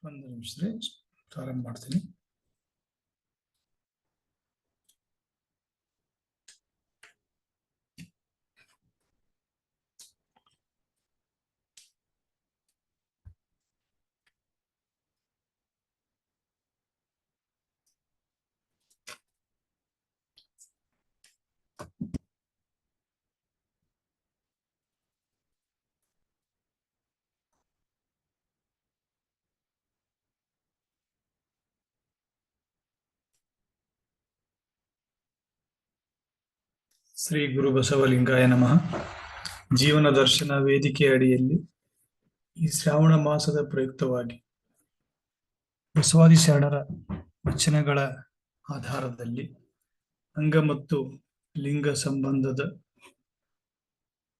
ಒಂದು ನಿಮಿಷ ರೀ, ಪ್ರಾರಂಭ ಮಾಡ್ತೀನಿ. ಶ್ರೀ ಗುರು ಬಸವಲಿಂಗಾಯ ನಮಃ. ಜೀವನ ದರ್ಶನ ವೇದಿಕೆ ಅಡಿಯಲ್ಲಿ ಈ ಶ್ರಾವಣ ಮಾಸದ ಪ್ರಯುಕ್ತವಾಗಿ ಬಸವಾದಿ ಶರಣರ ವಚನಗಳ ಆಧಾರದಲ್ಲಿ ಅಂಗ ಮತ್ತು ಲಿಂಗ ಸಂಬಂಧದ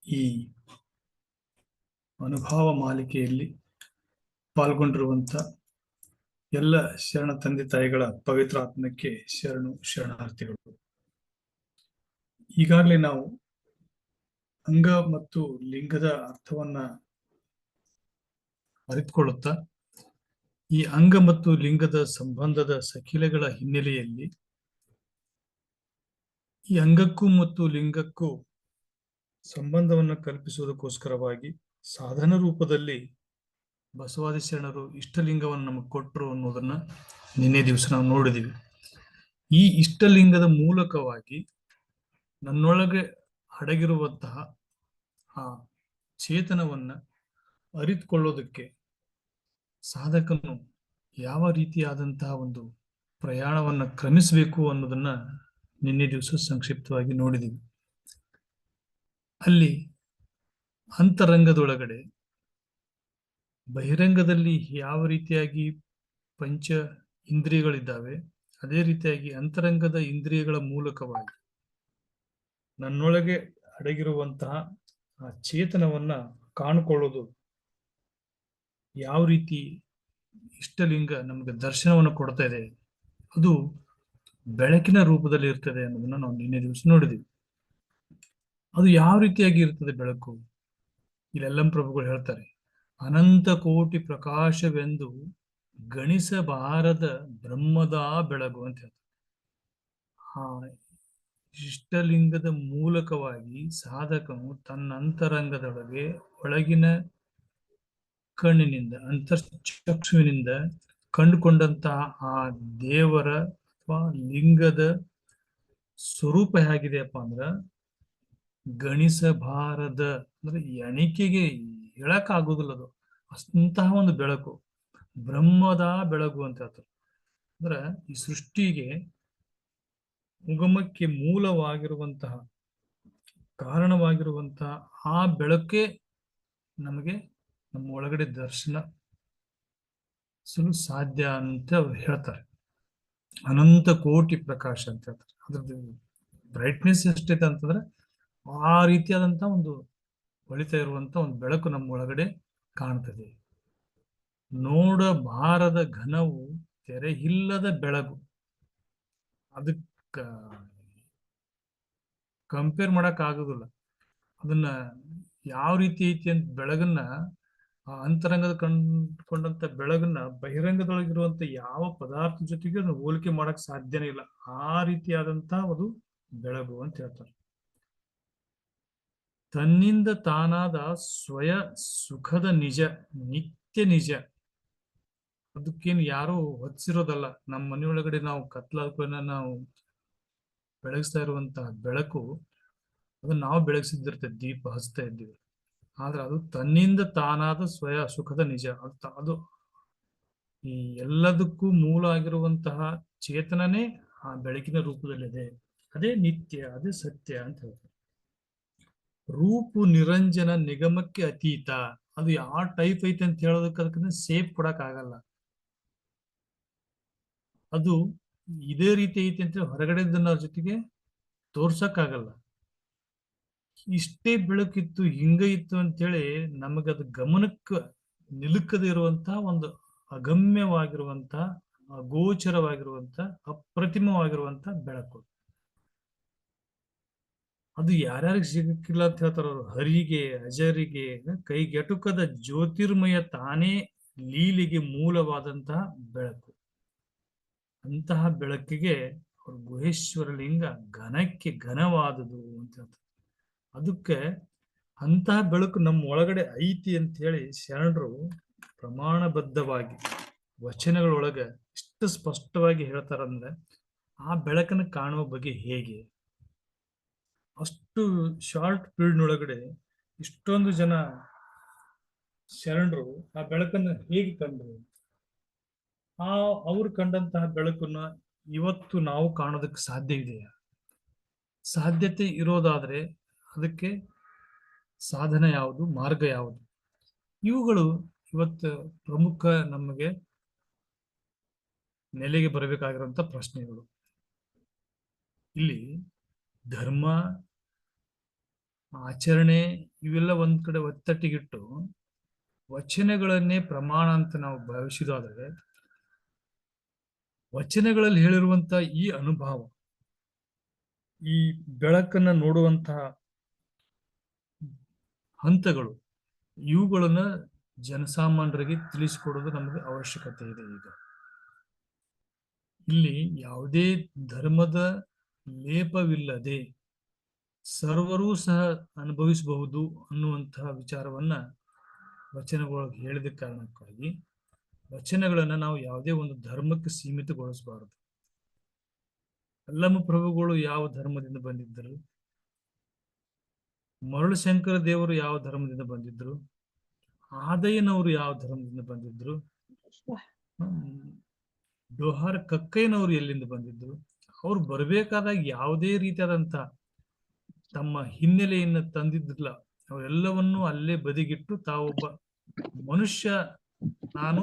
ಈ ಅನುಭವ ಮಾಲಿಕೆಯಲ್ಲಿ ಪಾಲ್ಗೊಂಡಿರುವಂತ ಎಲ್ಲ ಶರಣ ತಂದೆ ತಾಯಿಗಳ ಪವಿತ್ರ ಆತ್ಮಕ್ಕೆ ಶರಣಾರ್ಥಿಗಳು. ಈಗಾಗಲೇ ನಾವು ಅಂಗ ಮತ್ತು ಲಿಂಗದ ಅರ್ಥವನ್ನ ಅರಿತುಕೊಳ್ಳುತ್ತಾ ಈ ಅಂಗ ಮತ್ತು ಲಿಂಗದ ಸಂಬಂಧದ ಸಖಿಲೆಗಳ ಹಿನ್ನೆಲೆಯಲ್ಲಿ ಈ ಅಂಗಕ್ಕೂ ಮತ್ತು ಲಿಂಗಕ್ಕೂ ಸಂಬಂಧವನ್ನು ಕಲ್ಪಿಸುವುದಕ್ಕೋಸ್ಕರವಾಗಿ ಸಾಧನ ರೂಪದಲ್ಲಿ ಬಸವಾದಿ ಶರಣರು ಇಷ್ಟಲಿಂಗವನ್ನು ನಮಗೆ ಕೊಟ್ಟರು ಅನ್ನೋದನ್ನ ನಿನ್ನೆ ದಿವಸ ನಾವು ನೋಡಿದೀವಿ. ಈ ಇಷ್ಟಲಿಂಗದ ಮೂಲಕವಾಗಿ ನನ್ನೊಳಗೆ ಅಡಗಿರುವಂತಹ ಆ ಚೇತನವನ್ನ ಅರಿತುಕೊಳ್ಳೋದಕ್ಕೆ ಸಾಧಕನು ಯಾವ ರೀತಿಯಾದಂತಹ ಒಂದು ಪ್ರಯಾಣವನ್ನ ಕ್ರಮಿಸಬೇಕು ಅನ್ನೋದನ್ನ ನಿನ್ನೆ ದಿವಸ ಸಂಕ್ಷಿಪ್ತವಾಗಿ ನೋಡಿದೀವಿ. ಅಲ್ಲಿ ಅಂತರಂಗದೊಳಗಡೆ ಬಹಿರಂಗದಲ್ಲಿ ಯಾವ ರೀತಿಯಾಗಿ ಪಂಚ ಇಂದ್ರಿಯಗಳಿದ್ದಾವೆ, ಅದೇ ರೀತಿಯಾಗಿ ಅಂತರಂಗದ ಇಂದ್ರಿಯಗಳ ಮೂಲಕವಾಗಿ ನನ್ನೊಳಗೆ ಅಡಗಿರುವಂತಹ ಆ ಚೇತನವನ್ನ ಕಾಣಿಕೊಳ್ಳೋದು ಯಾವ ರೀತಿ ಇಷ್ಟಲಿಂಗ ನಮಗೆ ದರ್ಶನವನ್ನು ಕೊಡ್ತಾ ಇದೆ, ಅದು ಬೆಳಕಿನ ರೂಪದಲ್ಲಿ ಇರ್ತದೆ ಅನ್ನೋದನ್ನ ನಾವು ನಿನ್ನೆ ದಿವಸ ನೋಡಿದ್ವಿ. ಅದು ಯಾವ ರೀತಿಯಾಗಿ ಇರ್ತದೆ ಬೆಳಕು? ಇಲ್ಲೆಲ್ಲಂ ಪ್ರಭುಗಳು ಹೇಳ್ತಾರೆ, ಅನಂತ ಕೋಟಿ ಪ್ರಕಾಶವೆಂದು ಗಣಿಸಬಾರದ ಬ್ರಹ್ಮದ ಬೆಳಗು ಅಂತ ಹೇಳ್ತಾರೆ. ಆ ಇಷ್ಟಲಿಂಗದ ಮೂಲಕವಾಗಿ ಸಾಧಕನು ತನ್ನ ಅಂತರಂಗದೊಳಗೆ ಒಳಗಿನ ಕಣ್ಣಿನಿಂದ ಅಂತರ್ಚಕ್ಷುವಿನಿಂದ ಕಂಡುಕೊಂಡಂತಹ ಆ ದೇವರ ಅಥವಾ ಲಿಂಗದ ಸ್ವರೂಪ ಹೇಗಿದೆಯಪ್ಪ ಅಂದ್ರ ಗಣಿಸಬಾರದ, ಅಂದ್ರೆ ಎಣಿಕೆಗೆ ಹೇಳಕ್ ಆಗುದಿಲ್ಲ. ಅದು ಅಂತಹ ಒಂದು ಬೆಳಕು, ಬ್ರಹ್ಮದ ಬೆಳಗು ಅಂತ ಹೇಳ್ತಾರೆ. ಅಂದ್ರೆ ಈ ಸೃಷ್ಟಿಗೆ ಉಗಮಕ್ಕೆ ಮೂಲವಾಗಿರುವಂತಹ ಕಾರಣವಾಗಿರುವಂತಹ ಆ ಬೆಳಕೆ ನಮಗೆ ನಮ್ಮ ಒಳಗಡೆ ದರ್ಶನ ಸಾಧ್ಯ ಅಂತ ಹೇಳ್ತಾರೆ. ಅನಂತ ಕೋಟಿ ಪ್ರಕಾಶ ಅಂತ ಹೇಳ್ತಾರೆ. ಅದ್ರದ್ದು ಬ್ರೈಟ್ನೆಸ್ ಎಷ್ಟೈತೆ ಅಂತಂದ್ರೆ ಆ ರೀತಿಯಾದಂತ ಒಂದು ಹೊಳಿತಾ ಇರುವಂತ ಒಂದು ಬೆಳಕು ನಮ್ಮ ಒಳಗಡೆ ಕಾಣ್ತದೆ. ನೋಡಬಾರದ ಘನವು ತೆರೆಯಿಲ್ಲದ ಬೆಳಗು. ಅದಕ್ಕ ಕಂಪೇರ್ ಮಾಡಕ್ ಆಗುದಿಲ್ಲ. ಅದನ್ನ ಯಾವ ರೀತಿ ಐತಿ ಅಂತ ಬೆಳಗನ್ನ, ಆ ಅಂತರಂಗದ ಕಂಡುಕೊಂಡಂತ ಬೆಳಗನ್ನ ಬಹಿರಂಗದೊಳಗಿರುವಂತ ಯಾವ ಪದಾರ್ಥ ಜೊತೆಗೆ ಹೋಲಿಕೆ ಮಾಡಕ್ ಸಾಧ್ಯನೇ ಇಲ್ಲ. ಆ ರೀತಿಯಾದಂತಹ ಒಂದು ಬೆಳಗು ಅಂತ ಹೇಳ್ತಾರೆ. ತನ್ನಿಂದ ತಾನಾದ ಸ್ವಯ ಸುಖದ ನಿಜ, ನಿತ್ಯ ನಿಜ. ಅದಕ್ಕೇನು ಯಾರು ಹೊತ್ತಿಸಿರೋದಲ್ಲ. ನಮ್ಮ ಮನೆಯೊಳಗಡೆ ನಾವು ಕತ್ಲಾದ್ಮೇಲೆ ನಾವು ಬೆಳಗಿಸ್ತಾ ಇರುವಂತಹ ಬೆಳಕು, ಅದನ್ನ ನಾವು ಬೆಳಗಿಸಿದಿರ್ತೇವೆ, ದೀಪ ಹಚ್ತಾ ಇದ್ದೀವಿ. ಆದ್ರೆ ಅದು ತನ್ನಿಂದ ತಾನಾದ ಸ್ವಯ ಸುಖದ ನಿಜ. ಅದು ಈ ಎಲ್ಲದಕ್ಕೂ ಮೂಲ ಆಗಿರುವಂತಹ ಚೇತನನೇ ಆ ಬೆಳಕಿನ ರೂಪದಲ್ಲಿದೆ. ಅದೇ ನಿತ್ಯ, ಅದೇ ಸತ್ಯ ಅಂತ ಹೇಳ್ತಾರೆ. ರೂಪು ನಿರಂಜನ ನಿಗಮಕ್ಕೆ ಅತೀತ. ಅದು ಯಾವ ಟೈಪ್ ಐತೆ ಅಂತ ಹೇಳೋದಕ್ಕೆ ಅದಕ್ಕೆ ಸೇಫ್ ಕೊಡಕ್ ಆಗಲ್ಲ. ಅದು ಇದೇ ರೀತಿ ಐತಿ ಅಂತ ಹೊರಗಡೆದನ್ನ ಜೊತೆಗೆ ತೋರ್ಸಕ್ ಆಗಲ್ಲ. ಇಷ್ಟೇ ಬೆಳಕಿತ್ತು, ಹಿಂಗ ಇತ್ತು ಅಂತೇಳಿ ನಮಗದು ಗಮನಕ್ಕೆ ನಿಲುಕದೇ ಇರುವಂತಹ ಒಂದು ಅಗಮ್ಯವಾಗಿರುವಂತಹ, ಅಗೋಚರವಾಗಿರುವಂತ, ಅಪ್ರತಿಮವಾಗಿರುವಂತ ಬೆಳಕು. ಅದು ಯಾರ್ಯಾರಿಗೆ ಸಿಗಕ್ಕಿಲ್ಲ ಅಂತ ಹೇಳ್ತಾರ ಅವರು. ಹರಿಗೆ, ಅಜರಿಗೆ, ಕೈಗೆಟುಕದ ಜ್ಯೋತಿರ್ಮಯ ತಾನೇ ಲೀಲೆಗೆ ಮೂಲವಾದಂತಹ ಬೆಳಕು. ಅಂತಹ ಬೆಳಕಿಗೆ ಅವ್ರ ಗುಹೇಶ್ವರ ಲಿಂಗ ಘನಕ್ಕೆ ಘನವಾದುದು ಅಂತ ಹೇಳ್ತಾರೆ. ಅದಕ್ಕೆ ಅಂತಹ ಬೆಳಕು ನಮ್ಮ ಒಳಗಡೆ ಐತಿ ಅಂತ ಹೇಳಿ ಶರಣರು ಪ್ರಮಾಣಬದ್ಧವಾಗಿ ವಚನಗಳೊಳಗ ಎಷ್ಟು ಸ್ಪಷ್ಟವಾಗಿ ಹೇಳ್ತಾರಂದ್ರೆ, ಆ ಬೆಳಕನ್ನು ಕಾಣುವ ಬಗ್ಗೆ ಹೇಗೆ, ಅಷ್ಟು ಶಾರ್ಟ್ ಪೀರಿಯಡ್ ಒಳಗಡೆ ಇಷ್ಟೊಂದು ಜನ ಶರಣರು ಆ ಬೆಳಕನ್ನು ಹೇಗೆ ಕಂಡ್ರು, ಅವ್ರು ಕಂಡಂತಹ ಬೆಳಕನ್ನ ಇವತ್ತು ನಾವು ಕಾಣೋದಕ್ಕೆ ಸಾಧ್ಯ ಇದೆಯಾ? ಸಾಧ್ಯತೆ ಇರೋದಾದ್ರೆ ಅದಕ್ಕೆ ಸಾಧನ ಯಾವುದು, ಮಾರ್ಗ ಯಾವುದು? ಇವುಗಳು ಇವತ್ತು ಪ್ರಮುಖ ನಮಗೆ ನೆಲೆಗೆ ಬರಬೇಕಾಗಿರುವಂತ ಪ್ರಶ್ನೆಗಳು. ಇಲ್ಲಿ ಧರ್ಮ ಆಚರಣೆ ಇವೆಲ್ಲ ಒಂದ್ ಕಡೆ ಒತ್ತಟ್ಟಿಗಿಟ್ಟು ವಚನಗಳನ್ನೇ ಪ್ರಮಾಣ ಅಂತ ನಾವು ಭಾವಿಸಿದಾದ್ರೆ, ವಚನಗಳಲ್ಲಿ ಹೇಳಿರುವಂತ ಈ ಅನುಭವ, ಈ ಬೆಳಕನ್ನ ನೋಡುವಂತಹ ಹಂತಗಳು, ಇವುಗಳನ್ನ ಜನಸಾಮಾನ್ಯರಿಗೆ ತಿಳಿಸಿಕೊಡೋದು ನಮಗೆ ಅವಶ್ಯಕತೆ ಇದೆ. ಈಗ ಇಲ್ಲಿ ಯಾವುದೇ ಧರ್ಮದ ಲೇಪವಿಲ್ಲದೆ ಸರ್ವರೂ ಸಹ ಅನುಭವಿಸಬಹುದು ಅನ್ನುವಂತಹ ವಿಚಾರವನ್ನ ವಚನಗಳೊಳಗೆ ಹೇಳಿದ ಕಾರಣಕ್ಕಾಗಿ ವಚನಗಳನ್ನ ನಾವು ಯಾವುದೇ ಒಂದು ಧರ್ಮಕ್ಕೆ ಸೀಮಿತಗೊಳಿಸಬಾರದು. ಅಲ್ಲಮ್ಮ ಪ್ರಭುಗಳು ಯಾವ ಧರ್ಮದಿಂದ ಬಂದಿದ್ದರು? ಮರಳು ಶಂಕರ ದೇವರು ಯಾವ ಧರ್ಮದಿಂದ ಬಂದಿದ್ರು? ಆದಯ್ಯನವರು ಯಾವ ಧರ್ಮದಿಂದ ಬಂದಿದ್ರು? ಡೋಹಾರ್ ಕಕ್ಕಯ್ಯನವರು ಎಲ್ಲಿಂದ ಬಂದಿದ್ರು? ಅವ್ರು ಬರ್ಬೇಕಾದಾಗ ಯಾವುದೇ ರೀತಿಯಾದಂತ ತಮ್ಮ ಹಿನ್ನೆಲೆಯನ್ನು ತಂದಿದ್ದಿಲ್ಲ. ಅವೆಲ್ಲವನ್ನೂ ಅಲ್ಲೇ ಬದಿಗಿಟ್ಟು ತಾವೊಬ್ಬ ಮನುಷ್ಯ, ನಾನು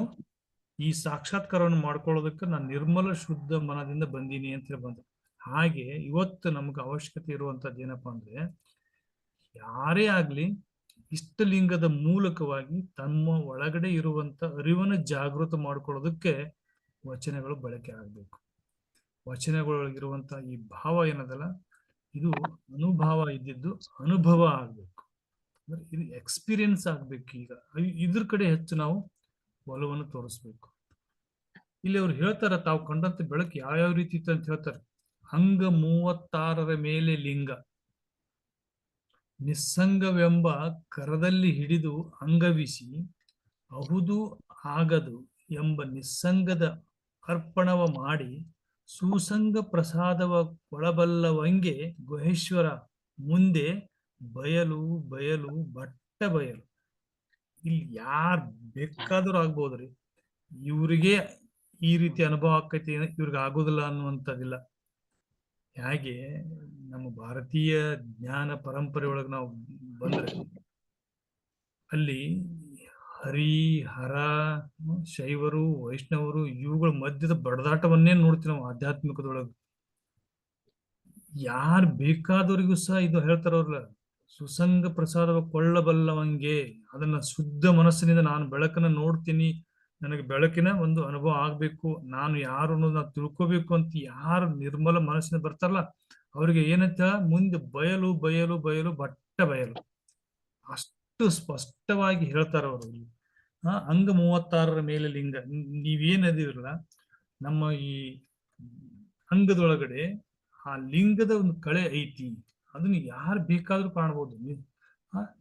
ಈ ಸಾಕ್ಷಾತ್ಕಾರವನ್ನು ಮಾಡ್ಕೊಳ್ಳೋದಕ್ಕೆ ನಾನು ನಿರ್ಮಲ ಶುದ್ಧ ಮನದಿಂದ ಬಂದೀನಿ ಅಂತ ಹೇಳಿ ಬಂದ. ಹಾಗೆ ಇವತ್ತು ನಮ್ಗೆ ಅವಶ್ಯಕತೆ ಇರುವಂತದ್ದು ಏನಪ್ಪಾ ಅಂದ್ರೆ, ಯಾರೇ ಆಗ್ಲಿ ಇಷ್ಟಲಿಂಗದ ಮೂಲಕವಾಗಿ ತಮ್ಮ ಒಳಗಡೆ ಇರುವಂತ ಅರಿವನ್ನು ಜಾಗೃತ ಮಾಡ್ಕೊಳ್ಳೋದಕ್ಕೆ ವಚನಗಳು ಬಳಕೆ ಆಗ್ಬೇಕು. ವಚನಗಳೊಳಗಿರುವಂತ ಈ ಭಾವ ಏನದಲ್ಲ, ಇದು ಅನುಭವ ಇದ್ದಿದ್ದು ಅನುಭವ ಆಗ್ಬೇಕು, ಇದು ಎಕ್ಸ್ಪೀರಿಯನ್ಸ್ ಆಗ್ಬೇಕು. ಈಗ ಇದ್ರ ಕಡೆ ಹೆಚ್ಚು ನಾವು ಒಲವನ್ನು ತೋರಿಸ್ಬೇಕು. ಇಲ್ಲಿ ಅವ್ರು ಹೇಳ್ತಾರ, ತಾವು ಕಂಡಂತ ಬೆಳಕು ಯಾವ್ಯಾವ ರೀತಿ ಇತ್ತು ಅಂತ ಹೇಳ್ತಾರೆ. ಅಂಗ 36ರ ಮೇಲೆ ಲಿಂಗ, ನಿಸ್ಸಂಗವೆಂಬ ಕರದಲ್ಲಿ ಹಿಡಿದು ಅಂಗವಿಸಿ ಅಹುದು ಆಗದು ಎಂಬ ನಿಸ್ಸಂಗದ ಅರ್ಪಣವ ಮಾಡಿ ಸುಸಂಗ ಪ್ರಸಾದವ ಕೊಳಬಲ್ಲವಂಗೆ ಗುಹೇಶ್ವರ ಮುಂದೆ ಬಯಲು ಬಯಲು ಬಟ್ಟ ಬಯಲು. ಇಲ್ಲಿ ಯಾರ್ ಬೇಕಾದ್ರೂ ಆಗ್ಬೋದ್ರಿ, ಇವ್ರಿಗೆ ಈ ರೀತಿ ಅನುಭವ ಆಕೈತಿ, ಇವ್ರಿಗೆ ಆಗೋದಿಲ್ಲ ಅನ್ನುವಂಥದ್ದಿಲ್ಲ. ಹಾಗೆ ನಮ್ಮ ಭಾರತೀಯ ಜ್ಞಾನ ಪರಂಪರೆ ಒಳಗೆ ನಾವು ಬಂದ್ರೆ ಅಲ್ಲಿ ಹರಿ ಹರ ಶೈವರು ವೈಷ್ಣವರು ಇವುಗಳ ಮಧ್ಯದ ಬಡದಾಟವನ್ನೇ ನೋಡ್ತೀವಿ ನಾವು ಆಧ್ಯಾತ್ಮಿಕದೊಳಗೆ. ಯಾರು ಬೇಕಾದವರಿಗೂ ಸಹ ಇದು ಹೇಳ್ತಾರವ್ರಲ್ಲ, ಸುಸಂಗ ಪ್ರಸಾದವ ಕೊಳ್ಳಬಲ್ಲವಂಗೆ, ಅದನ್ನ ಶುದ್ಧ ಮನಸ್ಸಿನಿಂದ ನಾನು ಬೆಳಕನ್ನ ನೋಡ್ತೀನಿ, ನನಗೆ ಬೆಳಕಿನ ಒಂದು ಅನುಭವ ಆಗ್ಬೇಕು, ನಾನು ಯಾರು ಅನ್ನೋದು ನಾನು ತಿಳ್ಕೋಬೇಕು ಅಂತ ಯಾರು ನಿರ್ಮಲ ಮನಸ್ಸಿನ ಬರ್ತಾರಲ್ಲ ಅವ್ರಿಗೆ ಏನಂತ ಮುಂದೆ ಬಯಲು ಬಯಲು ಬಯಲು ಬಟ್ಟ ಬಯಲು, ಅಷ್ಟು ಸ್ಪಷ್ಟವಾಗಿ ಹೇಳ್ತಾರ ಅವರು. ಅಂಗ 36ರ ಮೇಲೆ ಲಿಂಗ, ನೀವೇನದಿರಲ್ಲ ನಮ್ಮ ಈ ಅಂಗದೊಳಗಡೆ ಆ ಲಿಂಗದ ಒಂದು ಕಳೆ ಐತಿ, ಅದನ್ನ ಯಾರು ಬೇಕಾದ್ರೂ ಕಾಣ್ಬೋದು.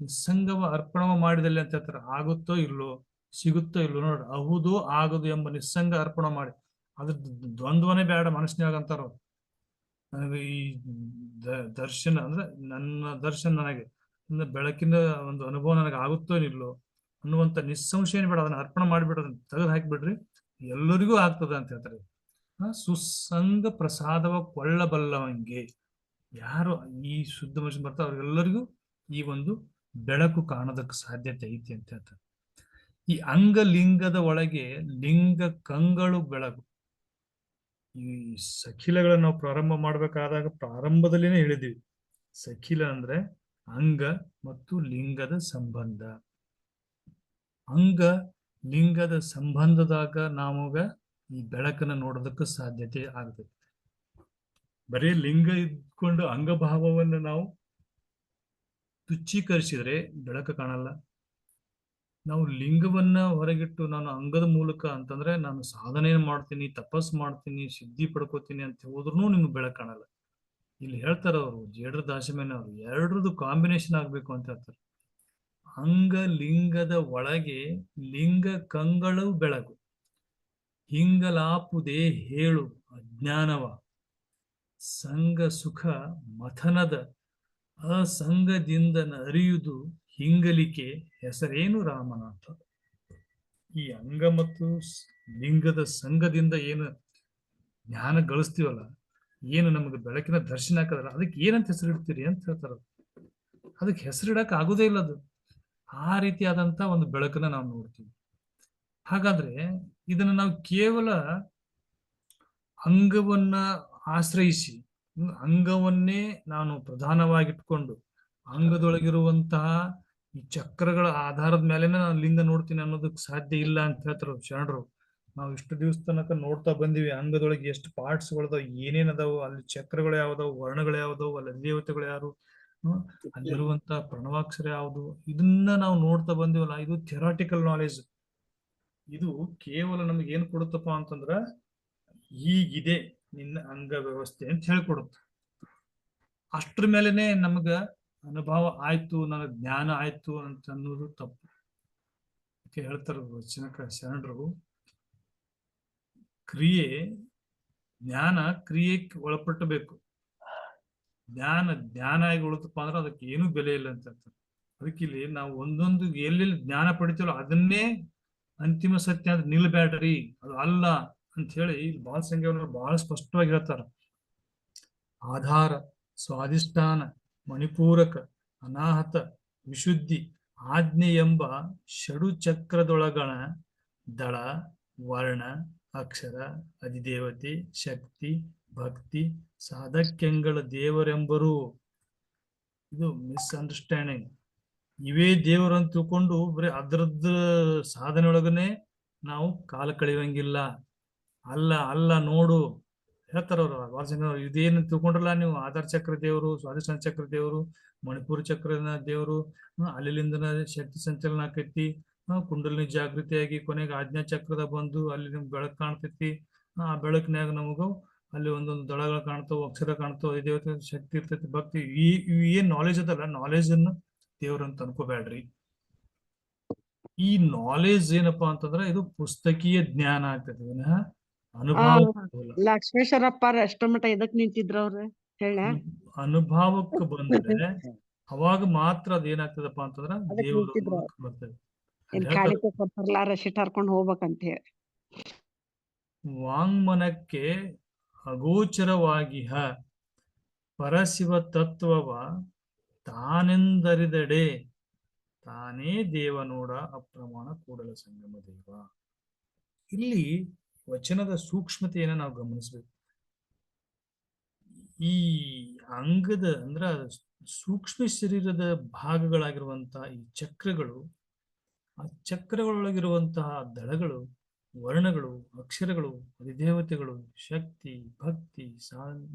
ನಿಸ್ಸಂಗವ ಅರ್ಪಣವ ಮಾಡಿದಲ್ಲಿ ಅಂತ ಹೇಳ್ತಾರೆ. ಆಗುತ್ತೋ ಇಲ್ಲೋ, ಸಿಗುತ್ತೋ ಇಲ್ಲೋ ನೋಡ್ರಿ, ಅಹುದು ಆಗದು ಎಂಬ ನಿಸ್ಸಂಗ ಅರ್ಪಣ ಮಾಡಿ, ಅದ್ರ ದ್ವಂದ್ವನೇ ಬೇಡ ಮನಸ್ಸಿನಾಗ ಅಂತಾರ ಅವ್ರು. ನನಗೆ ಈ ದರ್ಶನ ಅಂದ್ರೆ ನನ್ನ ದರ್ಶನ ನನಗೆ ಬೆಳಕಿನ ಒಂದು ಅನುಭವ ನನಗೆ ಆಗುತ್ತೋ ಇಲ್ಲೋ ಅನ್ನುವಂತ ನಿಸ್ಸಂಶಯನೇ ಬೇಡ, ಅದನ್ನ ಅರ್ಪಣೆ ಮಾಡಿಬಿಡ್ರಿ, ಅದನ್ನ ತೆಗೆದು ಹಾಕಿಬಿಡ್ರಿ, ಎಲ್ಲರಿಗೂ ಆಗ್ತದ ಅಂತ ಹೇಳ್ತಾರೆ. ಸುಸಂಗ ಪ್ರಸಾದವ ಕೊಳ್ಳಬಲ್ಲವಂಗೆ, ಯಾರು ಈ ಶುದ್ಧ ಮನುಷ್ಯ ಬರ್ತಾವ ಅವ್ರಿಗೆಲ್ಲರಿಗೂ ಈ ಒಂದು ಬೆಳಕು ಕಾಣೋದಕ್ಕೆ ಸಾಧ್ಯತೆ ಐತಿ ಅಂತ ಹೇಳ್ತಾರೆ. ಈ ಅಂಗಲಿಂಗದ ಒಳಗೆ ಲಿಂಗ ಕಂಗಳು ಬೆಳಕು. ಈ ಸಖಿಲಗಳನ್ನ ನಾವು ಪ್ರಾರಂಭ ಮಾಡ್ಬೇಕಾದಾಗ ಪ್ರಾರಂಭದಲ್ಲಿನೇ ಹೇಳಿದ್ವಿ, ಸಖಿಲ ಅಂದ್ರೆ ಅಂಗ ಮತ್ತು ಲಿಂಗದ ಸಂಬಂಧ. ಅಂಗ ಲಿಂಗದ ಸಂಬಂಧದಾಗ ನಮಗ ಈ ಬೆಳಕನ್ನ ನೋಡೋದಕ್ಕೆ ಸಾಧ್ಯತೆ ಆಗ್ತದೆ. ಬರೀ ಲಿಂಗ ಇದ್ಕೊಂಡು ಅಂಗಭಾವವನ್ನು ನಾವು ತುಚ್ಛೀಕರಿಸಿದ್ರೆ ಬೆಳಕು ಕಾಣಲ್ಲ. ನಾವು ಲಿಂಗವನ್ನ ಹೊರಗಿಟ್ಟು ನಾನು ಅಂಗದ ಮೂಲಕ ಅಂತಂದ್ರೆ ನಾನು ಸಾಧನೆ ಮಾಡ್ತೀನಿ, ತಪಸ್ ಮಾಡ್ತೀನಿ, ಸಿದ್ಧಿ ಪಡ್ಕೋತೀನಿ ಅಂತ ಹೋದ್ರೂ ನಿಮ್ಗೆ ಬೆಳಕು ಕಾಣಲ್ಲ. ಇಲ್ಲಿ ಹೇಳ್ತಾರ ಅವರು ಜೇಡ್ರ ದಾಸಮೇನ ಅವರು ಎರಡರದ್ದು ಕಾಂಬಿನೇಷನ್ ಆಗ್ಬೇಕು ಅಂತ ಹೇಳ್ತಾರೆ. ಅಂಗ ಲಿಂಗದ ಒಳಗೆ ಲಿಂಗ ಕಂಗಳು ಬೆಳಕು ಹಿಂಗಲಾಪುದೇ ಹೇಳು ಅಜ್ಞಾನವ ಸಂಗ ಸುಖ ಮಥನದ ಅಸಂಗದಿಂದ ಅರಿಯುವುದು ಹಿಂಗಲಿಕೆ ಹೆಸರೇನು ರಾಮನಾಥ. ಈ ಅಂಗ ಮತ್ತು ಲಿಂಗದ ಸಂಘದಿಂದ ಏನು ಜ್ಞಾನ ಗಳಿಸ್ತೀವಲ್ಲ, ಏನು ನಮಗೆ ಬೆಳಕಿನ ದರ್ಶನ ಹಾಕದಲ್ಲ, ಅದಕ್ಕೆ ಏನಂತ ಹೆಸರಿಡ್ತೀರಿ ಅಂತ ಹೇಳ್ತಾರ. ಅದಕ್ಕೆ ಹೆಸರಿಡಕ್ ಆಗುದೇ ಇಲ್ಲ. ಅದು ಆ ರೀತಿಯಾದಂತ ಒಂದು ಬೆಳಕನ್ನ ನಾವು ನೋಡ್ತೀವಿ. ಹಾಗಾದ್ರೆ ಇದನ್ನ ನಾವು ಕೇವಲ ಅಂಗವನ್ನ ಆಶ್ರಯಿಸಿ ಅಂಗವನ್ನೇ ನಾನು ಪ್ರಧಾನವಾಗಿಟ್ಕೊಂಡು ಅಂಗದೊಳಗಿರುವಂತಹ ಈ ಚಕ್ರಗಳ ಆಧಾರದ ಮೇಲೆನೆ ನಾನು ಲಿಂಗ ನೋಡ್ತೀನಿ ಅನ್ನೋದಕ್ಕೆ ಸಾಧ್ಯ ಇಲ್ಲ ಅಂತ ಹೇಳ್ತಾರ ಶರಣರು. ನಾವು ಇಷ್ಟು ದಿವಸ ತನಕ ನೋಡ್ತಾ ಬಂದಿವಿ ಅಂಗದೊಳಗೆ ಎಷ್ಟು ಪಾರ್ಟ್ಸ್ಗಳದಾವ, ಏನೇನ್ ಅದಾವು, ಅಲ್ಲಿ ಚಕ್ರಗಳು ಯಾವ್ದಾವು, ವರ್ಣಗಳು ಯಾವ್ದಾವು, ಅಲ್ಲಿ ದೇವತೆಗಳು ಯಾರು, ಅಲ್ಲಿರುವಂತ ಪ್ರಣವಾಕ್ಷರ ಯಾವುದು, ಇದನ್ನ ನಾವು ನೋಡ್ತಾ ಬಂದಿವಲ್ಲ. ಇದು ಥಿಯರಾಟಿಕಲ್ ನಾಲೆಜ್. ಇದು ಕೇವಲ ನಮ್ಗೆ ಏನ್ ಕೊಡುತ್ತಪ್ಪ ಅಂತಂದ್ರ ಹೀಗಿದೆ ನಿನ್ನ ಅಂಗ ವ್ಯವಸ್ಥೆ ಅಂತ ಹೇಳ್ಕೊಡುತ್ತೆ. ಅಷ್ಟ್ರ ಮೇಲೆನೆ ನಮಗ ಅನುಭವ ಆಯ್ತು, ನನಗೆ ಜ್ಞಾನ ಆಯ್ತು ಅಂತ ಅನ್ನೋದು ತಪ್ಪು. ಹೇಳ್ತಾರ ವಚನಕ ಶರಣರು, ಕ್ರಿಯೆ ಜ್ಞಾನ ಕ್ರಿಯೆಗೆ ಒಳಪಟ್ಟಬೇಕು. ಜ್ಞಾನ ಆಗಿ ಉಳಿತಪ್ಪ ಅಂದ್ರೆ ಅದಕ್ಕೆ ಏನೂ ಬೆಲೆ ಇಲ್ಲ ಅಂತ ಹೇಳ್ತಾರೆ. ಅದಕ್ಕೆ ಇಲ್ಲಿ ನಾವು ಒಂದೊಂದು ಎಲ್ಲೆಲ್ಲಿ ಜ್ಞಾನ ಪಡಿತೀವೋ ಅದನ್ನೇ ಅಂತಿಮ ಸತ್ಯ ಅಂತ ನಿಲ್ಬೇಡ್ರಿ, ಅದು ಅಲ್ಲ ಅಂತ ಹೇಳಿ ಬಾಲಸಂಖ್ಯೆಯವರು ಬಹಳ ಸ್ಪಷ್ಟವಾಗಿ ಹೇಳ್ತಾರ. ಆಧಾರ, ಸ್ವಾಧಿಷ್ಠಾನ, ಮಣಿಪೂರಕ, ಅನಾಹತ, ವಿಶುದ್ಧಿ, ಆಜ್ಞೆ ಎಂಬ ಷಡು ಚಕ್ರದೊಳಗಣ ದಳ, ವರ್ಣ, ಅಕ್ಷರ, ಅಧಿದೇವತೆ, ಶಕ್ತಿ, ಭಕ್ತಿ, ಸಾಧಕ್ಯಂಗಳ ದೇವರೆಂಬರು. ಇದು ಮಿಸ್ಅಂಡರ್ಸ್ಟ್ಯಾಂಡಿಂಗ್. ಇವೇ ದೇವರನ್ನು ತಿಳ್ಕೊಂಡು ಬರೀ ಅದರದ್ದು ಸಾಧನೆ ಒಳಗನೆ ನಾವು ಕಾಲ ಕಳೆಯುವಂಗಿಲ್ಲ. ಅಲ್ಲ ಅಲ್ಲ ನೋಡು ಹೇಳ್ತಾರ ಅವ್ರು ವಾರಸಿಂಗ್ರು. ಇದೇನು ತಿಳ್ಕೊಂಡ್ರಲ್ಲ ನೀವು, ಆಧಾರ್ ಚಕ್ರ ದೇವರು, ಸ್ವಾಧಿಷ್ಠಾನ ಚಕ್ರ ದೇವರು, ಮಣಿಪುರ ಚಕ್ರನ ದೇವರು, ಅಲ್ಲಿಂದನ ಶಕ್ತಿ ಸಂಚಲನ ಆಕೈತಿ, ಕುಂಡಲಿನಿ ಜಾಗೃತಿಯಾಗಿ ಕೊನೆಗೆ ಆಜ್ಞಾ ಚಕ್ರದ ಬಂದು ಅಲ್ಲಿ ನಿಮ್ಗೆ ಬೆಳಕು ಕಾಣ್ತೈತಿ. ಆ ಬೆಳಕಿನಾಗ ನಮಗೂ ಅಲ್ಲಿ ಒಂದೊಂದು ದಳಗಳು ಕಾಣ್ತಾವ, ಅಕ್ಷರ ಕಾಣ್ತಾವ, ದೇವತೆ ಶಕ್ತಿ ಇರ್ತೈತಿ, ಭಕ್ತಿ. ಏನ್ ನಾಲೆಜ್ ಅದಲ್ಲ, ನಾಲೆಜ್ ಅನ್ನು ದೇವ್ರಂತ ಅನ್ಕೋಬೇಡ್ರಿ. ಈ ನಾಲೆಜ್ ಏನಪ್ಪಾ ಅಂತಂದ್ರೆ ಇದು ಪುಸ್ತಕೀಯ ಜ್ಞಾನ ಆಗ್ತದೆ, ವಿನಃ ಅನುಭವ ಲಕ್ಷ್ಮೇಶ್ವರಪ್ಪ ಎಷ್ಟೋ ಮಟ ಇದಕ್ ನಿಂತಿದ್ರ ಅವ್ರ ಹೇಳ ಅನುಭವಕ್ಕೆ ಬಂದ್ರೆ ಅವಾಗ ಮಾತ್ರ ಅದೇನಾಗ್ತದಪ್ಪ ಅಂತಂದ್ರ ದೇವರು ಬರ್ತದೆ. ಕಾಣಿಕೆ ಕೊಡ್ತಾರಲ್ಲ ರಶೀಟ್ ಹರ್ಕೊಂಡ್ ಹೋಗ್ಬೇಕಂತ ಹೇಳಿ ವಾಂಗ್ಮನಕ್ಕೆ ಅಗೋಚರವಾಗಿಹ ಪರಶಿವ ತತ್ವವ ತಾನೆಂದರಿದಡೆ ತಾನೇ ದೇವ ನೋಡ ಅಪ್ರಮಾಣ ಕೂಡಲ ಸಂಗಮ ದೇವ. ಇಲ್ಲಿ ವಚನದ ಸೂಕ್ಷ್ಮತೆಯನ್ನ ನಾವು ಗಮನಿಸ್ಬೇಕು. ಈ ಅಂಗದ ಅಂದ್ರ ಸೂಕ್ಷ್ಮ ಶರೀರದ ಭಾಗಗಳಾಗಿರುವಂತಹ ಈ ಚಕ್ರಗಳು, ಆ ಚಕ್ರಗಳೊಳಗಿರುವಂತಹ ದಳಗಳು, ವರ್ಣಗಳು, ಅಕ್ಷರಗಳು, ಅಧಿದೇವತೆಗಳು, ಶಕ್ತಿ, ಭಕ್ತಿ,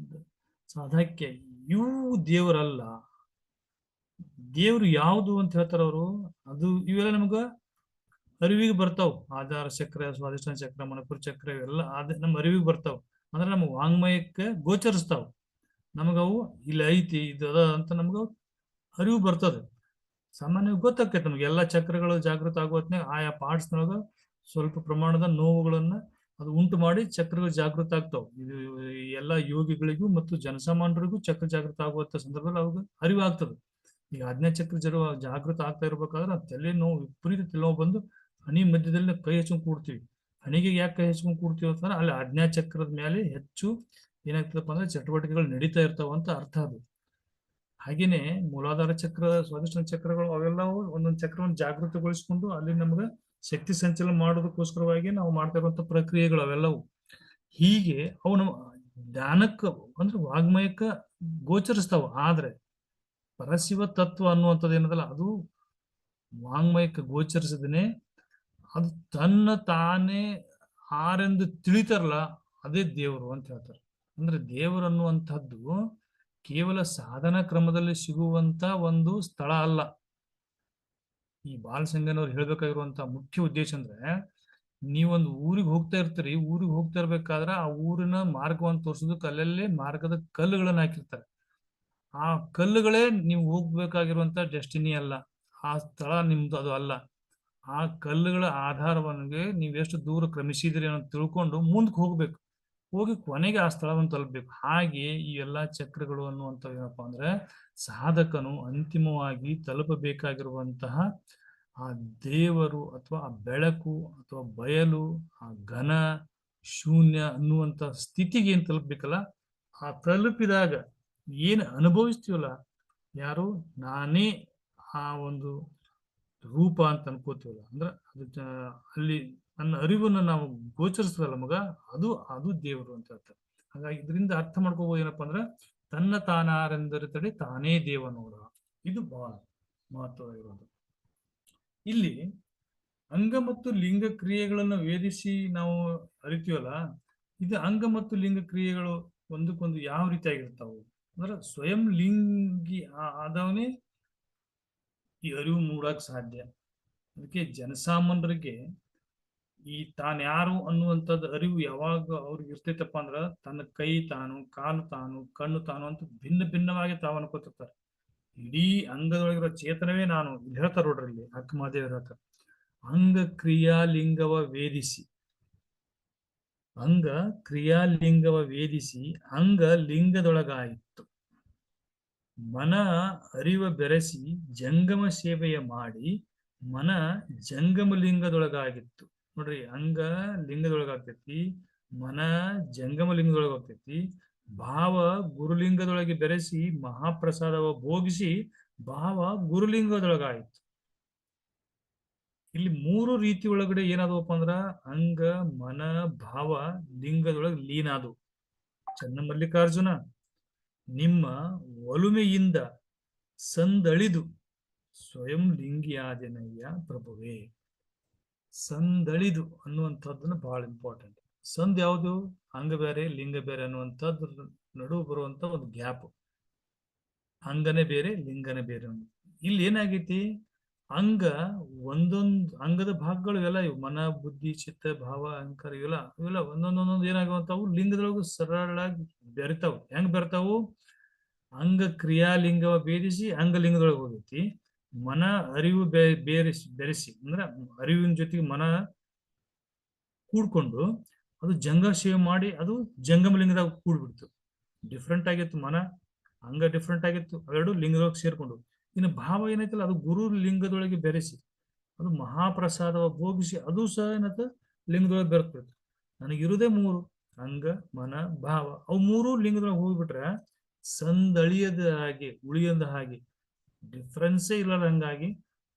ಸಾಧಕ್ಯ, ಇವು ದೇವರಲ್ಲ. ದೇವ್ರು ಯಾವುದು ಅಂತ ಹೇಳ್ತಾರ ಅವರು, ಅದು ಇವೆಲ್ಲ ನಮಗ ಅರಿವಿಗೆ ಬರ್ತಾವ್. ಆಧಾರ ಚಕ್ರ, ಸ್ವಾಧಿಷ್ಠಾನ ಚಕ್ರ, ಮಣಿಪುರ ಚಕ್ರ, ಇವೆಲ್ಲ ನಮ್ಮ ಅರಿವಿಗೆ ಬರ್ತಾವ. ಅಂದ್ರೆ ನಮ್ಮ ವಾಂಗ್ಮಯಕ್ಕೆ ಗೋಚರಿಸ್ತಾವ. ನಮಗವು ಇಲ್ಲಿ ಐತಿ ಇದು ಅದ ಅಂತ ನಮ್ಗ ಅರಿವು ಬರ್ತದೆ. ಸಾಮಾನ್ಯವಾಗಿ ಗೊತ್ತಾಗ್ತೈತೆ ನಮ್ಗೆ ಎಲ್ಲಾ ಚಕ್ರಗಳು ಜಾಗೃತ ಆಗುವತ್ನಾಗ ಆಯಾ ಪಾರ್ಟ್ಸ್ನೊಳಗ ಸ್ವಲ್ಪ ಪ್ರಮಾಣದ ನೋವುಗಳನ್ನ ಅದು ಉಂಟು ಮಾಡಿ ಚಕ್ರಗಳು ಜಾಗೃತ ಆಗ್ತಾವ. ಇದು ಎಲ್ಲಾ ಯೋಗಿಗಳಿಗೂ ಮತ್ತು ಜನಸಾಮಾನ್ಯರಿಗೂ ಚಕ್ರ ಜಾಗೃತ ಆಗುವಂತ ಸಂದರ್ಭದಲ್ಲಿ ಅವಾಗ ಅರಿವು ಆಗ್ತದೆ. ಈಗ ಆಜ್ಞಾ ಚಕ್ರ ಜಾಗೃತ ಆಗ್ತಾ ಇರ್ಬೇಕಾದ್ರೆ ತಲೆ ನೋವು, ವಿಪರೀತ ತಲೆನೋವು ಬಂದು ಹಣಿ ಮಧ್ಯದಲ್ಲಿ ಕೈ ಹಚ್ಕೊಂಡ್ ಕೂಡ್ತೀವಿ. ಹಣಿಗೆ ಯಾಕೆ ಕೈ ಹಚ್ಕೊಂಡ್ ಕೂಡ್ತೀವಿ ಅಂತಂದ್ರೆ ಅಲ್ಲಿ ಆಜ್ಞಾ ಚಕ್ರದ ಮೇಲೆ ಹೆಚ್ಚು ಏನಾಗ್ತದಪ್ಪ ಅಂದ್ರೆ ಚಟುವಟಿಕೆಗಳು ನಡೀತಾ ಇರ್ತಾವ ಅಂತ ಅರ್ಥ ಅದು. ಹಾಗೇನೆ ಮೂಲಾಧಾರ ಚಕ್ರ, ಸ್ವಾಧಿಷ್ಠಾನ ಚಕ್ರಗಳು ಅವೆಲ್ಲವೂ ಒಂದೊಂದು ಚಕ್ರವನ್ನು ಜಾಗೃತಗೊಳಿಸಿಕೊಂಡು ಅಲ್ಲಿ ನಮ್ಗೆ ಶಕ್ತಿ ಸಂಚಲನ ಮಾಡೋದಕ್ಕೋಸ್ಕರವಾಗಿ ನಾವು ಮಾಡ್ತಾ ಇರುವಂತ ಪ್ರಕ್ರಿಯೆಗಳು ಅವೆಲ್ಲವು. ಹೀಗೆ ಅವು ನಮ್ಮ ಜ್ಞಾನಕ್ಕ ಅಂದ್ರೆ ವಾಗ್ಮಯಕ್ಕ ಗೋಚರಿಸ್ತಾವ. ಆದ್ರೆ ಪರಶಿವ ತತ್ವ ಅನ್ನುವಂಥದ್ದು ಏನದಲ್ಲ, ಅದು ವಾಂಗ್ಮಯಕ್ಕೆ ಗೋಚರಿಸದೇನೆ ಅದು ತನ್ನ ತಾನೇ ಆರೆಂದು ತಿಳಿತಾರಲ್ಲ, ಅದೇ ದೇವರು ಅಂತ ಹೇಳ್ತಾರೆ. ಅಂದ್ರೆ ದೇವರು ಅನ್ನುವಂಥದ್ದು ಕೇವಲ ಸಾಧನ ಕ್ರಮದಲ್ಲಿ ಸಿಗುವಂತ ಒಂದು ಸ್ಥಳ ಅಲ್ಲ. ಈ ಬಾಲಸಂಗನವ್ರು ಹೇಳ್ಬೇಕಾಗಿರುವಂತ ಮುಖ್ಯ ಉದ್ದೇಶ ಅಂದ್ರೆ, ನೀವೊಂದು ಊರಿಗೆ ಹೋಗ್ತಾ ಇರ್ತೀರಿ, ಊರಿಗೆ ಹೋಗ್ತಾ ಇರ್ಬೇಕಾದ್ರೆ ಆ ಊರಿನ ಮಾರ್ಗವನ್ನು ತೋರಿಸೋದಕ್ಕೆ ಅಲ್ಲಲ್ಲೇ ಮಾರ್ಗದ ಕಲ್ಲುಗಳನ್ನ ಹಾಕಿರ್ತಾರೆ. ಆ ಕಲ್ಲುಗಳೇ ನೀವು ಹೋಗ್ಬೇಕಾಗಿರುವಂತ ಡೆಸ್ಟಿನಿ ಅಲ್ಲ, ಆ ಸ್ಥಳ ನಿಮ್ದು ಅದು ಅಲ್ಲ. ಆ ಕಲ್ಲುಗಳ ಆಧಾರವಾಗಿ ನೀವು ಎಷ್ಟು ದೂರ ಕ್ರಮಿಸಿದ್ರಿ ಅನ್ನೋ ತಿಳ್ಕೊಂಡು ಮುಂದಕ್ಕೆ ಹೋಗ್ಬೇಕು. ಹೋಗಿ ಕೊನೆಗೆ ಆ ಸ್ಥಳವನ್ನು ತಲುಪಬೇಕು. ಹಾಗೆ ಈ ಎಲ್ಲಾ ಚಕ್ರಗಳು ಅನ್ನುವಂಥದ್ದು ಏನಪ್ಪಾ ಅಂದ್ರೆ, ಸಾಧಕನು ಅಂತಿಮವಾಗಿ ತಲುಪಬೇಕಾಗಿರುವಂತಹ ಆ ದೇವರು ಅಥವಾ ಆ ಬೆಳಕು ಅಥವಾ ಬಯಲು, ಆ ಘನ ಶೂನ್ಯ ಅನ್ನುವಂತ ಸ್ಥಿತಿಗೆ ಏನ್ ತಲುಪಬೇಕಲ್ಲ, ಆ ತಲುಪಿದಾಗ ಏನ್ ಅನುಭವಿಸ್ತೀವಲ್ಲ, ಯಾರು ನಾನೇ ಆ ಒಂದು ರೂಪ ಅಂತ ಅನ್ಕೋತೀವಲ್ಲ, ಅಂದ್ರೆ ಅದು ಅಲ್ಲಿ ನನ್ನ ಅರಿವನ್ನು ನಾವು ಗೋಚರಿಸ್ತೀವಲ್ಲ ಮಗ, ಅದು ಅದು ದೇವರು ಅಂತ ಹೇಳ್ತಾರೆ. ಹಾಗಾಗಿ ಇದರಿಂದ ಅರ್ಥ ಮಾಡ್ಕೋಬಹುದು ಏನಪ್ಪಾ ಅಂದ್ರೆ, ತನ್ನ ತಾನಾರೆಂದರೆ ತಡೆ ತಾನೇ ದೇವ ನೋಡ. ಇದು ಬಹಳ ಮಹತ್ವವಾಗಿರೋದು. ಇಲ್ಲಿ ಅಂಗ ಮತ್ತು ಲಿಂಗ ಕ್ರಿಯೆಗಳನ್ನು ವೇದಿಸಿ ನಾವು ಅರಿತೀವಲ್ಲ, ಇದು ಅಂಗ ಮತ್ತು ಲಿಂಗ ಕ್ರಿಯೆಗಳು ಒಂದಕ್ಕೊಂದು ಯಾವ ರೀತಿಯಾಗಿರ್ತಾವು ಅಂದ್ರೆ, ಸ್ವಯಂ ಲಿಂಗಿ ಆದವನೇ ಈ ಅರಿವು ಮೂಡಕ್ ಸಾಧ್ಯ. ಅದಕ್ಕೆ ಜನಸಾಮಾನ್ಯರಿಗೆ ಈ ತಾನ್ ಯಾರು ಅನ್ನುವಂಥದ್ದು ಅರಿವು ಯಾವಾಗ ಅವ್ರಿಗೆ ಇರ್ತೈತಪ್ಪ ಅಂದ್ರ, ತನ್ನ ಕೈ ತಾನು, ಕಾಲು ತಾನು, ಕಣ್ಣು ತಾನು ಅಂತ ಭಿನ್ನ ಭಿನ್ನವಾಗಿ ತಾವು ಅನ್ಕೋತಿರ್ತಾರೆ. ಇಡೀ ಅಂಗದೊಳಗಿರೋ ಚೇತನವೇ ನಾನು. ಇಲ್ಲಿ ಹೇಳ್ತಾರ ನೋಡ್ರಿ, ಇಲ್ಲಿ ಅಕ್ಕಮಹಾದೇವರು ಹೇಳ್ತಾರೆ, ಅಂಗ ಕ್ರಿಯಾಲಿಂಗವ ವೇದಿಸಿ, ಅಂಗ ಕ್ರಿಯಾಲಿಂಗವ ವೇದಿಸಿ ಅಂಗ ಲಿಂಗದೊಳಗಾಯಿತು, ಮನ ಅರಿವ ಬೆರೆಸಿ ಜಂಗಮ ಸೇವೆಯ ಮಾಡಿ ಮನ ಜಂಗಮ ಲಿಂಗದೊಳಗಾಗಿತ್ತು. ನೋಡ್ರಿ, ಅಂಗ ಲಿಂಗದೊಳಗಾಗ್ತೈತಿ, ಮನ ಜಂಗಮ ಲಿಂಗದೊಳಗಾಗ್ತೈತಿ, ಭಾವ ಗುರುಲಿಂಗದೊಳಗೆ ಬೆರೆಸಿ ಮಹಾಪ್ರಸಾದವ ಭೋಗಿಸಿ ಭಾವ ಗುರುಲಿಂಗದೊಳಗಾಯಿತು. ಇಲ್ಲಿ ಮೂರು ರೀತಿ ಒಳಗಡೆ ಏನಾದವಪ್ಪ ಅಂದ್ರ, ಅಂಗ ಮನ ಭಾವ ಲಿಂಗದೊಳಗೆ ಲೀನಾದು. ಚನ್ನಮಲ್ಲಿಕಾರ್ಜುನ, ನಿಮ್ಮ ಒಲುಮೆಯಿಂದ ಸಂದಳಿದು ಸ್ವಯಂ ಲಿಂಗಿಯಾದೆನಯ್ಯ ಪ್ರಭುವೇ. ಸಂದಳಿದು ಅನ್ನುವಂಥದ್ದನ್ನ ಬಹಳ ಇಂಪಾರ್ಟೆಂಟ್. ಸಂದ್ ಯಾವುದು? ಅಂಗ ಬೇರೆ ಲಿಂಗ ಬೇರೆ ಅನ್ನುವಂಥದ್ದು ನಡುವು ಬರುವಂತ ಒಂದು ಗ್ಯಾಪ್. ಅಂಗನೇ ಬೇರೆ ಲಿಂಗನೇ ಬೇರೆ. ಇಲ್ಲಿ ಏನಾಗೈತಿ, ಅಂಗ ಒಂದೊಂದು ಅಂಗದ ಭಾಗಗಳು ಇವೆಲ್ಲ ಇವು ಮನ ಬುದ್ಧಿ ಚಿತ್ತ ಭಾವ ಅಹಂಕಾರ ಇವೆಲ್ಲ ಒಂದೊಂದೊಂದೊಂದು ಏನಾಗುವಂತಾವು ಲಿಂಗದೊಳಗು ಸರಳಾಗಿ ಬೆರಿತಾವು. ಹೆಂಗ್ ಬೆರ್ತಾವು? ಅಂಗ ಕ್ರಿಯಾಲಿಂಗವ ಭೇದಿಸಿ ಅಂಗಲಿಂಗದೊಳಗೆ ಹೋಗೈತಿ. ಮನ ಅರಿವು ಬೆರೆಸಿ ಅಂದ್ರ ಅರಿವಿನ ಜೊತೆಗೆ ಮನ ಕೂಡ್ಕೊಂಡು ಅದು ಜಂಗ ಸೇವೆ ಮಾಡಿ ಅದು ಜಂಗಮ ಲಿಂಗದಾಗ ಕೂಡ್ಬಿಡ್ತು. ಡಿಫ್ರೆಂಟ್ ಆಗಿತ್ತು ಮನ, ಅಂಗ ಡಿಫ್ರೆಂಟ್ ಆಗಿತ್ತು, ಅವೆರಡು ಲಿಂಗದೊಳಗೆ ಸೇರ್ಕೊಂಡು. ಇನ್ನು ಭಾವ ಏನೈತಲ್ಲ ಅದು ಗುರು ಲಿಂಗದೊಳಗೆ ಬೆರೆಸಿ ಅದು ಮಹಾಪ್ರಸಾದವ ಭೋಗಿಸಿ ಅದು ಸಹ ಏನತ್ತ ಲಿಂಗದೊಳಗೆ ಬೆರ್ತೈತಿ. ನನಗಿರುವುದೇ ಮೂರು, ಅಂಗ ಮನ ಭಾವ. ಅವು ಮೂರು ಲಿಂಗದೊಳಗೆ ಹೋಗ್ಬಿಟ್ರೆ ಸಂದಳಿಯದ ಹಾಗೆ ಉಳಿಯದ ಹಾಗೆ ಡಿಫ್ರೆನ್ಸೇ ಇಲ್ಲದ ಹಂಗಾಗಿ.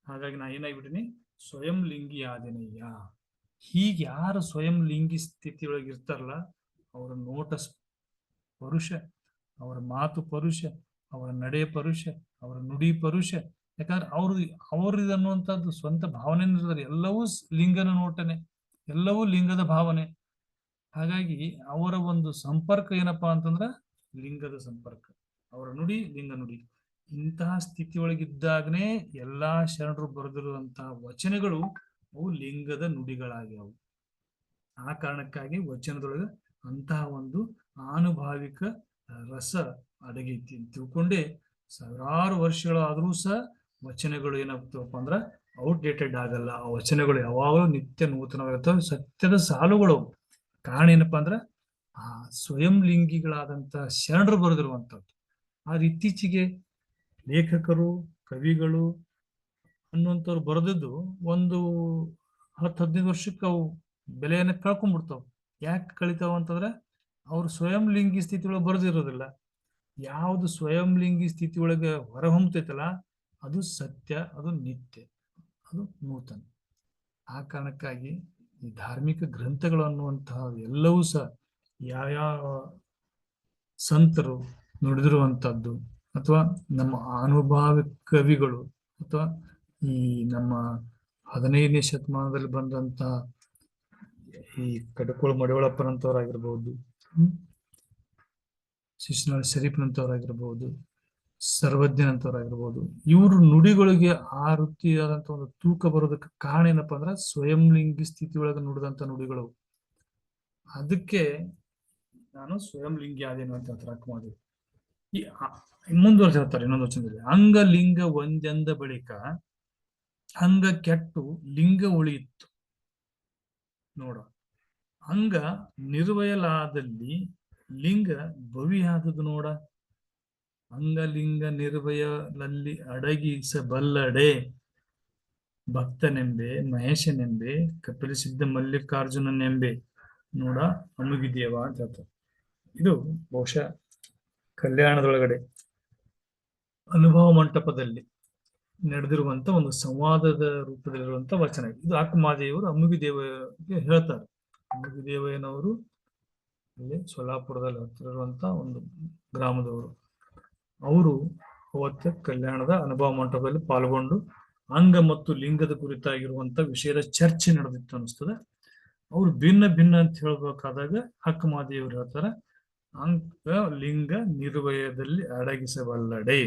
ಹಾಗಾಗಿ ನಾ ಏನಾಗ್ಬಿಟ್ಟಿನಿ, ಸ್ವಯಂ ಲಿಂಗಿ ಆದಿನಯ್ಯ. ಹೀಗೆ ಯಾರು ಸ್ವಯಂ ಲಿಂಗಿ ಸ್ಥಿತಿಯೊಳಗೆ ಇರ್ತಾರಲ್ಲ, ಅವರ ನೋಟ ಪರುಷ, ಅವರ ಮಾತು ಪರುಷ, ಅವರ ನಡೆ ಪರುಷ, ಅವರ ನುಡಿ ಪರುಷ. ಯಾಕಂದ್ರೆ ಅವ್ರದ್ದು ಅನ್ನುವಂಥದ್ದು ಸ್ವಂತ ಭಾವನೆ ಇರ್ತಾರೆ. ಎಲ್ಲವೂ ಲಿಂಗನ ನೋಟನೆ, ಎಲ್ಲವೂ ಲಿಂಗದ ಭಾವನೆ. ಹಾಗಾಗಿ ಅವರ ಒಂದು ಸಂಪರ್ಕ ಏನಪ್ಪಾ ಅಂತಂದ್ರ ಲಿಂಗದ ಸಂಪರ್ಕ, ಅವರ ನುಡಿ ಲಿಂಗ ನುಡಿ. ಇಂತಹ ಸ್ಥಿತಿಯೊಳಗಿದ್ದಾಗನೇ ಎಲ್ಲಾ ಶರಣರು ಬರೆದಿರುವಂತಹ ವಚನಗಳು ಅವು ಲಿಂಗದ ನುಡಿಗಳಾಗ್ಯಾವು. ಆ ಕಾರಣಕ್ಕಾಗಿ ವಚನದೊಳಗೆ ಅಂತಹ ಒಂದು ಆನುಭಾವಿಕ ರಸ ಅಡಗೈತಿ ಅಂತ ತಿಳ್ಕೊಂಡೆ ಸಾವಿರಾರು ವರ್ಷಗಳಾದ್ರೂ ಸಹ ವಚನಗಳು ಏನಾಗ್ತವಪ್ಪ ಅಂದ್ರ ಔಟ್ಡೇಟೆಡ್ ಆಗಲ್ಲ. ಆ ವಚನಗಳು ಯಾವಾಗಲೂ ನಿತ್ಯ ನೂತನವಾಗಿರ್ತವೆ, ಸತ್ಯದ ಸಾಲುಗಳು. ಕಾರಣ ಏನಪ್ಪಾ ಅಂದ್ರ ಆ ಸ್ವಯಂ ಲಿಂಗಿಗಳಾದಂತ ಶರಣರು ಬರೆದಿರುವಂತದ್ದು. ಆದ್ರೆ ಇತ್ತೀಚೆಗೆ ಲೇಖಕರು ಕವಿಗಳು ಅನ್ನುವಂಥವ್ರು ಬರೆದದ್ದು ಒಂದು 10-15 ವರ್ಷಕ್ಕೆ ಅವು ಬೆಲೆಯನ್ನ ಕಳ್ಕೊಂಡ್ಬಿಡ್ತಾವ. ಯಾಕೆ ಕಳಿತಾವ ಅಂತಂದ್ರೆ ಅವ್ರು ಸ್ವಯಂ ಲಿಂಗಿ ಸ್ಥಿತಿ ಒಳಗೆ ಬರೆದಿರೋದಿಲ್ಲ. ಯಾವುದು ಸ್ವಯಂ ಲಿಂಗಿ ಸ್ಥಿತಿ ಒಳಗೆ ಹೊರಹೊಮ್ಮತೈತಲ್ಲ ಅದು ಸತ್ಯ, ಅದು ನಿತ್ಯ, ಅದು ನೂತನ. ಆ ಕಾರಣಕ್ಕಾಗಿ ಈ ಧಾರ್ಮಿಕ ಗ್ರಂಥಗಳು ಅನ್ನುವಂತಹ ಎಲ್ಲವೂ ಸಹ ಯಾವ ಸಂತರು ನುಡಿದಿರುವಂತದ್ದು ಅಥವಾ ನಮ್ಮ ಅನುಭಾವಿ ಕವಿಗಳು ಅಥವಾ ಈ ನಮ್ಮ 15ನೇ ಶತಮಾನದಲ್ಲಿ ಬಂದಂತಹ ಈ ಕಡಕೋಳ ಮಡಿವಾಳಪ್ಪನಂತವರಾಗಿರ್ಬಹುದು, ಶಿಶುನಾಳ ಶರೀಫ್ನಂತವರಾಗಿರ್ಬಹುದು, ಸರ್ವಜ್ಞನಂತವರಾಗಿರ್ಬೋದು. ಇವರು ನುಡಿಗಳಿಗೆ ಆ ರೀತಿಯಾದಂತ ಒಂದು ತೂಕ ಬರೋದಕ್ಕೆ ಕಾರಣ ಏನಪ್ಪಾ ಅಂದ್ರೆ ಸ್ವಯಂ ಲಿಂಗಿ ಸ್ಥಿತಿ ಒಳಗೆ ನುಡಿದಂತ ನುಡಿಗಳು. ಅದಕ್ಕೆ ನಾನು ಸ್ವಯಂ ಲಿಂಗಿ ಆದೇನು ಅಂತ ತರ್ಕ ಮಾಡಿದ್ವಿ. ಈ ಮುಂದುವರೆಸಿ ಹೇಳ್ತಾರೆ ಇನ್ನೊಂದು ವಚನದಲ್ಲಿ, ಅಂಗಲಿಂಗ ಒಂದೆಂದ ಬಳಿಕ ಅಂಗ ಕೆಟ್ಟು ಲಿಂಗ ಉಳಿಯಿತು ನೋಡ. ಅಂಗ ನಿರ್ವಯಲಾದಲ್ಲಿ ಲಿಂಗ ಭವಿಯಾದದು ನೋಡ. ಅಂಗಲಿಂಗ ನಿರ್ವಯಲಲ್ಲಿ ಅಡಗಿಸಬಲ್ಲಡೆ ಭಕ್ತನೆಂಬೆ ಮಹೇಶನೆಂಬೆ ಕಪಿಲಸಿದ್ಧ ಮಲ್ಲಿಕಾರ್ಜುನನೆಂಬೆ ನೋಡ ಅಮುಗಿದೇವ ಅಂತ ಹೇಳ್ತಾರೆ. ಇದು ಬಹುಶಃ ಕಲ್ಯಾಣದೊಳಗಡೆ ಅನುಭವ ಮಂಟಪದಲ್ಲಿ ನಡೆದಿರುವಂತ ಒಂದು ಸಂವಾದದ ರೂಪದಲ್ಲಿರುವಂತ ವಚನ. ಇದು ಅಕ್ಕಮಹಾದೇವರು ಅಮುಗಿದೇವರಿಗೆ ಹೇಳ್ತಾರೆ. ಅಮುಗಿದೇವಯ್ಯನವರು ಇಲ್ಲಿ ಸೊಲ್ಲಾಪುರದಲ್ಲಿ ಹತ್ತಿರುವಂತ ಒಂದು ಗ್ರಾಮದವರು. ಅವರು ಅವತ್ತ ಕಲ್ಯಾಣದ ಅನುಭವ ಮಂಟಪದಲ್ಲಿ ಪಾಲ್ಗೊಂಡು ಅಂಗ ಮತ್ತು ಲಿಂಗದ ಕುರಿತಾಗಿರುವಂತ ವಿಷಯದ ಚರ್ಚೆ ನಡೆದಿತ್ತು ಅನಿಸ್ತದೆ. ಅವ್ರು ಭಿನ್ನ ಭಿನ್ನ ಅಂತ ಹೇಳ್ಬೇಕಾದಾಗ ಅಕ್ಕಮಹಾದೇವರು ಹೇಳ್ತಾರೆ, ಅಂಗ ಲಿಂಗ ನಿರ್ವಯದಲ್ಲಿ ಅಡಗಿಸಬಲ್ಲಡೆ.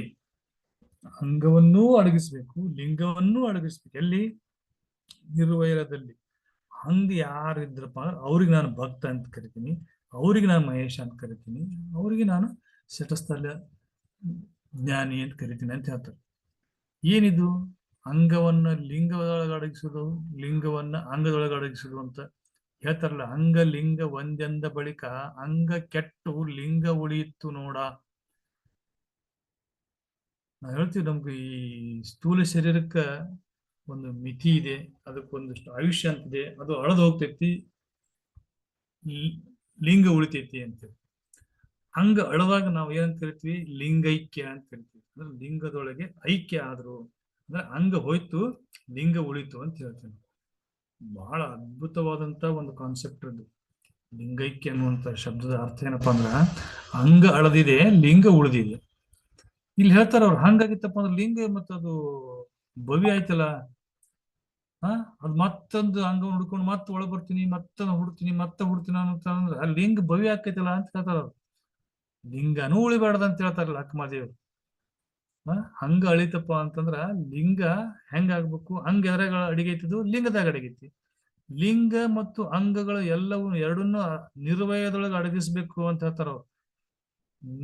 ಅಂಗವನ್ನೂ ಅಡಗಿಸ್ಬೇಕು, ಲಿಂಗವನ್ನೂ ಅಡಗಿಸ್ಬೇಕು. ಎಲ್ಲಿ? ನಿರ್ವಯದಲ್ಲಿ. ಹಂಗ ಯಾರಿದ್ರಪ್ಪ ಅಂದ್ರೆ ಅವ್ರಿಗೆ ನಾನು ಭಕ್ತ ಅಂತ ಕರಿತೀನಿ, ಅವ್ರಿಗೆ ನಾನು ಮಹೇಶ ಅಂತ ಕರಿತೀನಿ, ಅವ್ರಿಗೆ ನಾನು ಶಟಸ್ಥಲ ಜ್ಞಾನಿ ಅಂತ ಕರಿತೀನಿ ಅಂತ ಹೇಳ್ತಾರೆ. ಏನಿದು? ಅಂಗವನ್ನ ಲಿಂಗದೊಳಗೆ ಅಡಗಿಸುದು, ಲಿಂಗವನ್ನ ಅಂಗದೊಳಗೆ ಅಡಗಿಸುದು ಅಂತ ಹೇಳ್ತಾರಲ್ಲ. ಅಂಗ ಲಿಂಗ ಒಂದೆಂದ ಬಳಿಕ ಅಂಗ ಕೆಟ್ಟು ಲಿಂಗ ಉಳಿಯಿತು ನೋಡ. ನಾವ್ ಹೇಳ್ತೀವಿ ನಮ್ಗೆ ಈ ಸ್ಥೂಲ ಶರೀರಕ್ಕ ಒಂದು ಮಿತಿ ಇದೆ, ಅದಕ್ಕೊಂದಷ್ಟು ಆಯುಷ್ಯ ಅಂತಿದೆ, ಅದು ಅಳದು ಹೋಗ್ತೈತಿ, ಲಿಂಗ ಉಳಿತೈತಿ ಅಂತೇಳಿ. ಹಂಗ ಅಳದಾಗ ನಾವು ಏನಂತ ಕರಿತೀವಿ? ಲಿಂಗೈಕ್ಯ ಅಂತ ಕರಿತೀವಿ. ಅಂದ್ರೆ ಲಿಂಗದೊಳಗೆ ಐಕ್ಯ ಆದ್ರು ಅಂದ್ರೆ ಅಂಗ ಹೋಯ್ತು, ಲಿಂಗ ಉಳಿತು ಅಂತ ಹೇಳ್ತೇನೆ. ಬಹಳ ಅದ್ಭುತವಾದಂತ ಒಂದು ಕಾನ್ಸೆಪ್ಟ್ ಅದು. ಲಿಂಗೈಕ್ಯ ಅನ್ನುವಂತ ಶಬ್ದದ ಅರ್ಥ ಏನಪ್ಪಾ ಅಂದ್ರ ಅಂಗ ಅಳದಿದೆ, ಲಿಂಗ ಉಳಿದಿದೆ. ಇಲ್ಲಿ ಹೇಳ್ತಾರ ಅವ್ರು, ಹಂಗಾಗಿತ್ತಪ್ಪ ಅಂದ್ರೆ ಲಿಂಗ ಮತ್ತದು ಭವಿ ಆಯ್ತಲ್ಲ, ಅದ್ ಮತ್ತೊಂದು ಅಂಗ ಹುಡ್ಕೊಂಡು ಮತ್ತೆ ಒಳಗ್ ಬರ್ತೀನಿ, ಮತ್ತ ಹುಡ್ತೀನಿ ಅಂತ ಅಂದ್ರೆ ಆ ಲಿಂಗ ಭವಿ ಆಕೈತಲ್ಲ ಅಂತ ಹೇಳ್ತಾರ ಅವ್ರು. ಲಿಂಗನೂ ಉಳಿಬಾರ್ದ ಅಂತ ಹೇಳ್ತಾರಲ್ಲ ಅಕ್ಕಮಹಾದೇವರು. ಹಂಗ ಅಳಿತಪ್ಪ ಅಂತಂದ್ರ ಲಿಂಗ ಹೆಂಗ ಆಗ್ಬೇಕು? ಅಂಗ ಎದ್ರಾಗ ಅಡಿಗೈತದು? ಲಿಂಗದಾಗ ಅಡಗೈತಿ. ಲಿಂಗ ಮತ್ತು ಅಂಗಗಳು ಎಲ್ಲವೂ ಎರಡನ್ನೂ ನಿರ್ವಯದೊಳಗೆ ಅಡಗಿಸ್ಬೇಕು ಅಂತ ಹೇಳ್ತಾರ ಅವ್ರು.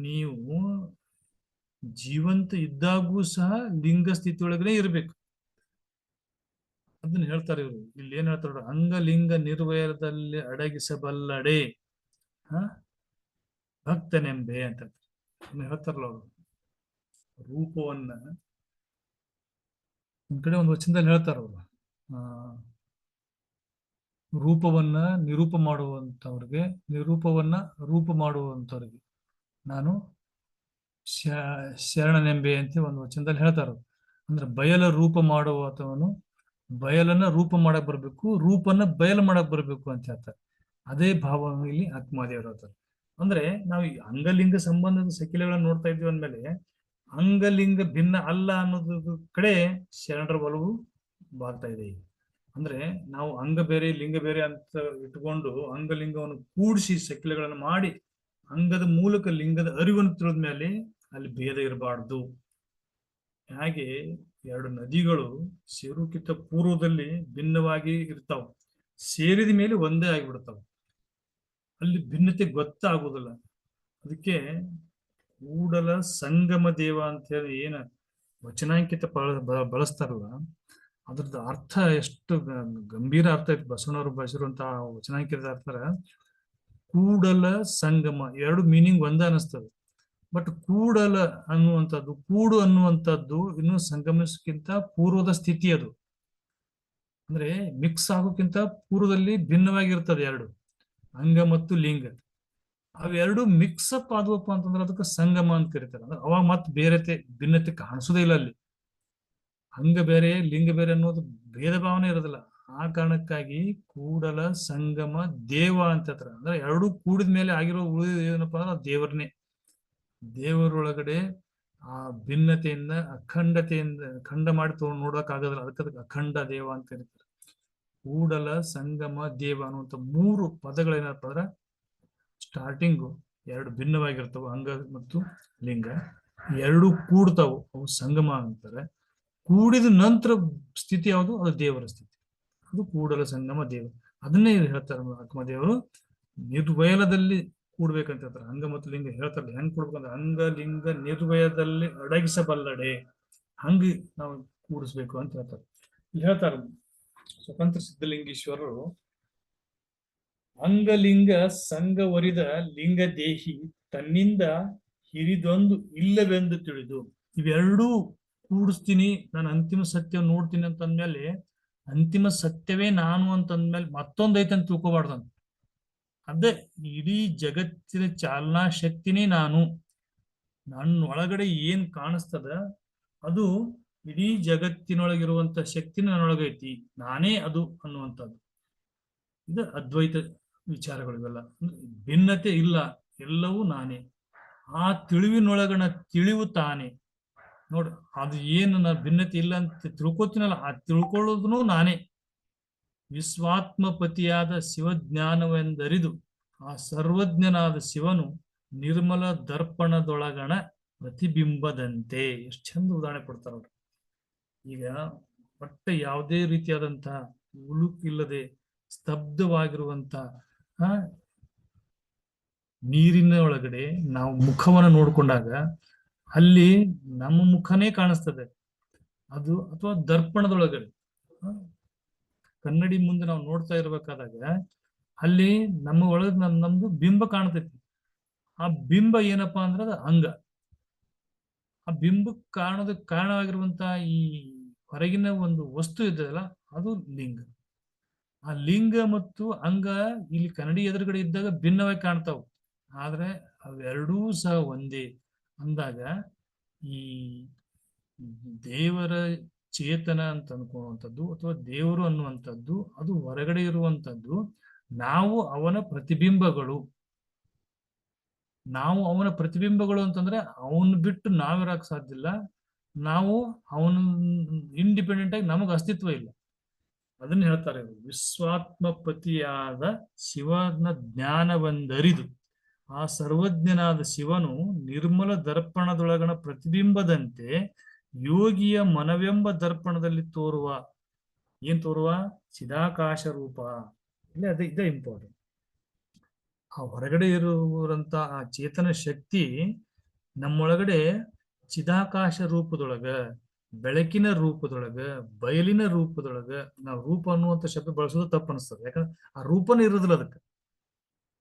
ನೀವು ಜೀವಂತ ಇದ್ದಾಗೂ ಸಹ ಲಿಂಗ ಸ್ಥಿತಿ ಒಳಗನೆ ಇರ್ಬೇಕು. ಅದನ್ನ ಹೇಳ್ತಾರೆ ಇವರು. ಇಲ್ಲಿ ಏನ್ ಹೇಳ್ತಾರ? ಅಂಗ ಲಿಂಗ ನಿರ್ವಯದಲ್ಲಿ ಅಡಗಿಸಬಲ್ಲಡೆ ಭಕ್ತನೆಂಬೆ ಅಂತ ಹೇಳ್ತಾರಲ್ಲ ಅವರು. ರೂಪವನ್ನ ಒಂದ್ ಕಡೆ ಒಂದು ವಚನದಲ್ಲಿ ಹೇಳ್ತಾರ ಅವರು, ರೂಪವನ್ನ ನಿರೂಪ ಮಾಡುವಂತವ್ರಿಗೆ, ನಿರೂಪವನ್ನ ರೂಪ ಮಾಡುವಂತವ್ರಿಗೆ ನಾನು ಶರಣನೆಂಬೆ ಅಂತ ಒಂದು ವಚನದಲ್ಲಿ ಹೇಳ್ತಾರ. ಅಂದ್ರೆ ಬಯಲ ರೂಪ ಮಾಡುವವನು ಬಯಲನ್ನ ರೂಪ ಮಾಡಕ್ ಬರ್ಬೇಕು, ರೂಪನ್ನ ಬಯಲು ಮಾಡಕ್ ಬರ್ಬೇಕು ಅಂತ ಹೇಳ್ತಾರೆ. ಅದೇ ಭಾವವನ್ನು ಇಲ್ಲಿ ಅಕ್ಕಮಹಾದೇವರು ಹೇಳ್ತಾರೆ. ಅಂದ್ರೆ ನಾವು ಈ ಅಂಗಲಿಂಗ ಸಂಬಂಧದ ಸಕಿಲೆಗಳನ್ನ ನೋಡ್ತಾ ಇದ್ವಿ ಅಂದ್ಮೇಲೆ ಅಂಗಲಿಂಗ ಭಿನ್ನ ಅಲ್ಲ ಅನ್ನೋದ್ರ ಕಡೆ ಶರಣರ ಒಲವು ಬಾಗ್ತಾ ಇದೆ. ಅಂದ್ರೆ ನಾವು ಅಂಗ ಬೇರೆ ಲಿಂಗ ಬೇರೆ ಅಂತ ಇಟ್ಕೊಂಡು ಅಂಗಲಿಂಗವನ್ನು ಕೂಡಿಸಿ ಸಕಿಲೆಗಳನ್ನು ಮಾಡಿ ಅಂಗದ ಮೂಲಕ ಲಿಂಗದ ಅರಿವನ್ನು ತಿಳಿದ ಮೇಲೆ ಅಲ್ಲಿ ಭೇದ ಇರಬಾರ್ದು. ಹಾಗೆ ಎರಡು ನದಿಗಳು ಸೇರುಕ್ಕಿಂತ ಪೂರ್ವದಲ್ಲಿ ಭಿನ್ನವಾಗಿ ಇರ್ತಾವ, ಸೇರಿದ ಮೇಲೆ ಒಂದೇ ಆಗಿಬಿಡ್ತಾವ. ಅಲ್ಲಿ ಭಿನ್ನತೆ ಗೊತ್ತಾಗುವುದಿಲ್ಲ. ಅದಕ್ಕೆ ಕೂಡಲ ಸಂಗಮ ದೇವ ಅಂತ ಹೇಳಿ ಏನ ವಚನಾಂಕಿತ ಬಳಸ್ತಾರಲ್ಲ, ಅದ್ರದ್ದು ಅರ್ಥ ಎಷ್ಟು ಗಂಭೀರ ಅರ್ಥ ಐತಿ. ಬಸವಣ್ಣವರು ಬರೆಸಿರುವಂತಹ ವಚನಾಂಕಿತ ಅರ್ಥ ಕೂಡಲ ಸಂಗಮ, ಎರಡು ಮೀನಿಂಗ್ ಒಂದೇ ಅನಿಸ್ತದೆ. ಬಟ್ ಕೂಡಲ ಅನ್ನುವಂಥದ್ದು, ಕೂಡು ಅನ್ನುವಂಥದ್ದು ಇನ್ನು ಸಂಗಮಿಸಕ್ಕಿಂತ ಪೂರ್ವದ ಸ್ಥಿತಿ. ಅದು ಅಂದ್ರೆ ಮಿಕ್ಸ್ ಆಗೋಕ್ಕಿಂತ ಪೂರ್ವದಲ್ಲಿ ಭಿನ್ನವಾಗಿರ್ತದೆ ಎರಡು, ಅಂಗ ಮತ್ತು ಲಿಂಗ. ಅವೆರಡು ಮಿಕ್ಸ್ ಅಪ್ ಆದ್ವಪ್ಪ ಅಂತಂದ್ರೆ ಅದಕ್ಕೆ ಸಂಗಮ ಅಂತ ಕರೀತಾರೆ. ಅಂದ್ರೆ ಅವಾಗ ಮತ್ತೆ ಬೇರೆತೆ ಭಿನ್ನತೆ ಕಾಣಿಸೋದೇ ಇಲ್ಲ. ಅಲ್ಲಿ ಅಂಗ ಬೇರೆ ಲಿಂಗ ಬೇರೆ ಅನ್ನೋದು ಭೇದ ಭಾವನೆ ಇರೋದಿಲ್ಲ. ಆ ಕಾರಣಕ್ಕಾಗಿ ಕೂಡಲ ಸಂಗಮ ದೇವ ಅಂತ ಹೇಳ್ತಾರೆ. ಅಂದ್ರೆ ಎರಡು ಕೂಡಿದ ಮೇಲೆ ಆಗಿರೋ ಉಳಿದ ಏನಪ್ಪಾ ಅಂದ್ರೆ ದೇವರನ್ನೇ. ದೇವರೊಳಗಡೆ ಆ ಭಿನ್ನತೆಯಿಂದ ಅಖಂಡತೆಯಿಂದ ಖಂಡ ಮಾಡಿ ನೋಡಕ್ ಆಗೋದಿಲ್ಲ. ಅದಕ್ಕೆ ಅಖಂಡ ದೇವ ಅಂತ ಕರೀತಾರೆ. ಕೂಡಲ ಸಂಗಮ ದೇವ ಅನ್ನುವಂಥ ಮೂರು ಪದಗಳೇನಪ್ಪ ಅಂದ್ರೆ ಸ್ಟಾರ್ಟಿಂಗು ಎರಡು ಭಿನ್ನವಾಗಿರ್ತವೆ, ಅಂಗ ಮತ್ತು ಲಿಂಗ. ಎರಡು ಕೂಡ್ತಾವು, ಅವು ಸಂಗಮ ಅಂತಾರೆ. ಕೂಡಿದ ನಂತರ ಸ್ಥಿತಿ ಯಾವುದು? ಅದು ದೇವರ ಸ್ಥಿತಿ. ಅದು ಕೂಡಲ ಸಂಗಮ ದೇವರು. ಅದನ್ನೇ ಹೇಳ್ತಾರೆ ಆತ್ಮದೇವರು ನಿರ್ವಯಲದಲ್ಲಿ ಕೂಡ್ಬೇಕಂತ ಹೇಳ್ತಾರೆ. ಅಂಗ ಮತ್ತು ಲಿಂಗ ಹೇಳ್ತಾರೆ. ಹೆಂಗ್ ಕೂಡ್ಬೇಕಂದ್ರೆ ಅಂಗ ಲಿಂಗ ನಿರ್ವಯದಲ್ಲಿ ಅಡಗಿಸಬಲ್ಲಡೆ, ಹಂಗ ನಾವು ಕೂಡಿಸ್ಬೇಕು ಅಂತ ಹೇಳ್ತಾರೆ. ಹೇಳ್ತಾರೆ ಸ್ವತಂತ್ರ ಸಿದ್ಧಲಿಂಗೇಶ್ವರರು, ಅಂಗಲಿಂಗ ಸಂಗವರಿದ ಲಿಂಗ ದೇಹಿ ತನ್ನಿಂದ ಹಿರಿದೊಂದು ಇಲ್ಲವೆಂದು ತಿಳಿದು. ಇವೆರಡೂ ಕೂಡಿಸ್ತೀನಿ, ನಾನು ಅಂತಿಮ ಸತ್ಯ ನೋಡ್ತೀನಿ ಅಂತಂದ್ಮೇಲೆ ಅಂತಿಮ ಸತ್ಯವೇ ನಾನು ಅಂತಂದ್ಮೇಲೆ ಮತ್ತೊಂದು ಐತೆ ಅಂತ ತಿಳ್ಕೊಬಾರ್ದಂತ. ಅದೇ ಇಡೀ ಜಗತ್ತಿನ ಚಾಲನಾ ಶಕ್ತಿನೇ ನಾನು. ನನ್ನ ಒಳಗಡೆ ಏನ್ ಕಾಣಿಸ್ತದ ಅದು ಇಡೀ ಜಗತ್ತಿನೊಳಗಿರುವಂತ ಶಕ್ತಿ ನನ್ನೊಳಗೈತಿ, ನಾನೇ ಅದು ಅನ್ನುವಂಥದ್ದು. ಇದು ಅದ್ವೈತ ವಿಚಾರಗಳು. ಇವೆಲ್ಲ ಭಿನ್ನತೆ ಇಲ್ಲ, ಎಲ್ಲವೂ ನಾನೇ. ಆ ತಿಳಿವಿನೊಳಗಣ ತಿಳಿವು ತಾನೇ. ನೋಡು, ಅದು ಏನು ನಾ ಭಿನ್ನತೆ ಇಲ್ಲ ಅಂತ ತಿಳ್ಕೊತೀನಲ್ಲ, ಆ ತಿಳ್ಕೊಳ್ಳೋದನು ನಾನೇ. ವಿಶ್ವಾತ್ಮಪತಿಯಾದ ಶಿವಜ್ಞಾನವೆಂದರಿದು ಆ ಸರ್ವಜ್ಞನಾದ ಶಿವನು ನಿರ್ಮಲ ದರ್ಪಣದೊಳಗಣ ಪ್ರತಿಬಿಂಬದಂತೆ. ಎಷ್ಟು ಚಂದ ಉದಾಹರಣೆ ಕೊಡ್ತಾರ ಅವ್ರು. ಈಗ ಒಟ್ಟೆ ಯಾವುದೇ ರೀತಿಯಾದಂತಹ ಉಳುಕಿಲ್ಲದೆ ಸ್ತಬ್ಧವಾಗಿರುವಂತ ನೀರಿನ ಒಳಗಡೆ ನಾವು ಮುಖವನ್ನು ನೋಡ್ಕೊಂಡಾಗ ಅಲ್ಲಿ ನಮ್ಮ ಮುಖನೇ ಕಾಣಿಸ್ತದೆ. ಅದು ಅಥವಾ ದರ್ಪಣದೊಳಗಡೆ ಕನ್ನಡಿ ಮುಂದೆ ನಾವು ನೋಡ್ತಾ ಇರ್ಬೇಕಾದಾಗ ಅಲ್ಲಿ ನಮ್ಮ ಒಳಗೆ ನಮ್ದು ಬಿಂಬ ಕಾಣ್ತೈತಿ. ಆ ಬಿಂಬ ಏನಪ್ಪಾ ಅಂದ್ರೆ ಅದು ಅಂಗ. ಆ ಬಿಂಬಕ್ಕೆ ಕಾರಣವಾಗಿರುವಂತ ಈ ಹೊರಗಿನ ಒಂದು ವಸ್ತು ಇದೆಯಲ್ಲ, ಅದು ಲಿಂಗ. ಆ ಲಿಂಗ ಮತ್ತು ಅಂಗ ಇಲ್ಲಿ ಕನ್ನಡಿ ಎದುರುಗಡೆ ಇದ್ದಾಗ ಭಿನ್ನವಾಗಿ ಕಾಣ್ತಾವ, ಆದ್ರೆ ಅವೆರಡೂ ಸಹ ಒಂದೇ ಅಂದಾಗ ಈ ದೇವರ ಚೇತನ ಅಂತ ಅನ್ಕೊಳ್ಳುವಂಥದ್ದು ಅಥವಾ ದೇವರು ಅನ್ನುವಂಥದ್ದು ಅದು ಹೊರಗಡೆ ಇರುವಂಥದ್ದು. ನಾವು ಅವನ ಪ್ರತಿಬಿಂಬಗಳು. ನಾವು ಅವನ ಪ್ರತಿಬಿಂಬಗಳು ಅಂತಂದ್ರೆ ಅವನು ಬಿಟ್ಟು ನಾವಿರಕ್ ಸಾಧ್ಯ ಇಲ್ಲ. ನಾವು ಅವನ ಇಂಡಿಪೆಂಡೆಂಟ್ ಆಗಿ ನಮಗ ಅಸ್ತಿತ್ವ ಇಲ್ಲ. ಅದನ್ನ ಹೇಳ್ತಾರೆ, ವಿಶ್ವಾತ್ಮಪತಿಯಾದ ಶಿವನ ಜ್ಞಾನವೆಂದರಿದು ಆ ಸರ್ವಜ್ಞನಾದ ಶಿವನು ನಿರ್ಮಲ ದರ್ಪಣದೊಳಗಣ ಪ್ರತಿಬಿಂಬದಂತೆ ಯೋಗಿಯ ಮನವೆಂಬ ದರ್ಪಣದಲ್ಲಿ ತೋರುವ, ಏನ್ ತೋರುವ? ಚಿದಾಕಾಶ ರೂಪ. ಇಲ್ಲಿ ಇದೇ ಇಂಪಾರ್ಟೆಂಟ್. ಆ ಹೊರಗಡೆ ಇರುವಂತ ಆ ಚೇತನ ಶಕ್ತಿ ನಮ್ಮೊಳಗಡೆ ಚಿದಾಕಾಶ ರೂಪದೊಳಗ, ಬೆಳಕಿನ ರೂಪದೊಳಗ, ಬಯಲಿನ ರೂಪದೊಳಗ. ನಾವು ರೂಪ ಅನ್ನುವಂಥ ಶಬ್ದ ಬಳಸೋದು ತಪ್ಪು ಅನಿಸ್ತದೆ, ಯಾಕಂದ್ರೆ ಆ ರೂಪನೇ ಇರೋದಿಲ್ಲ. ಅದಕ್ಕೆ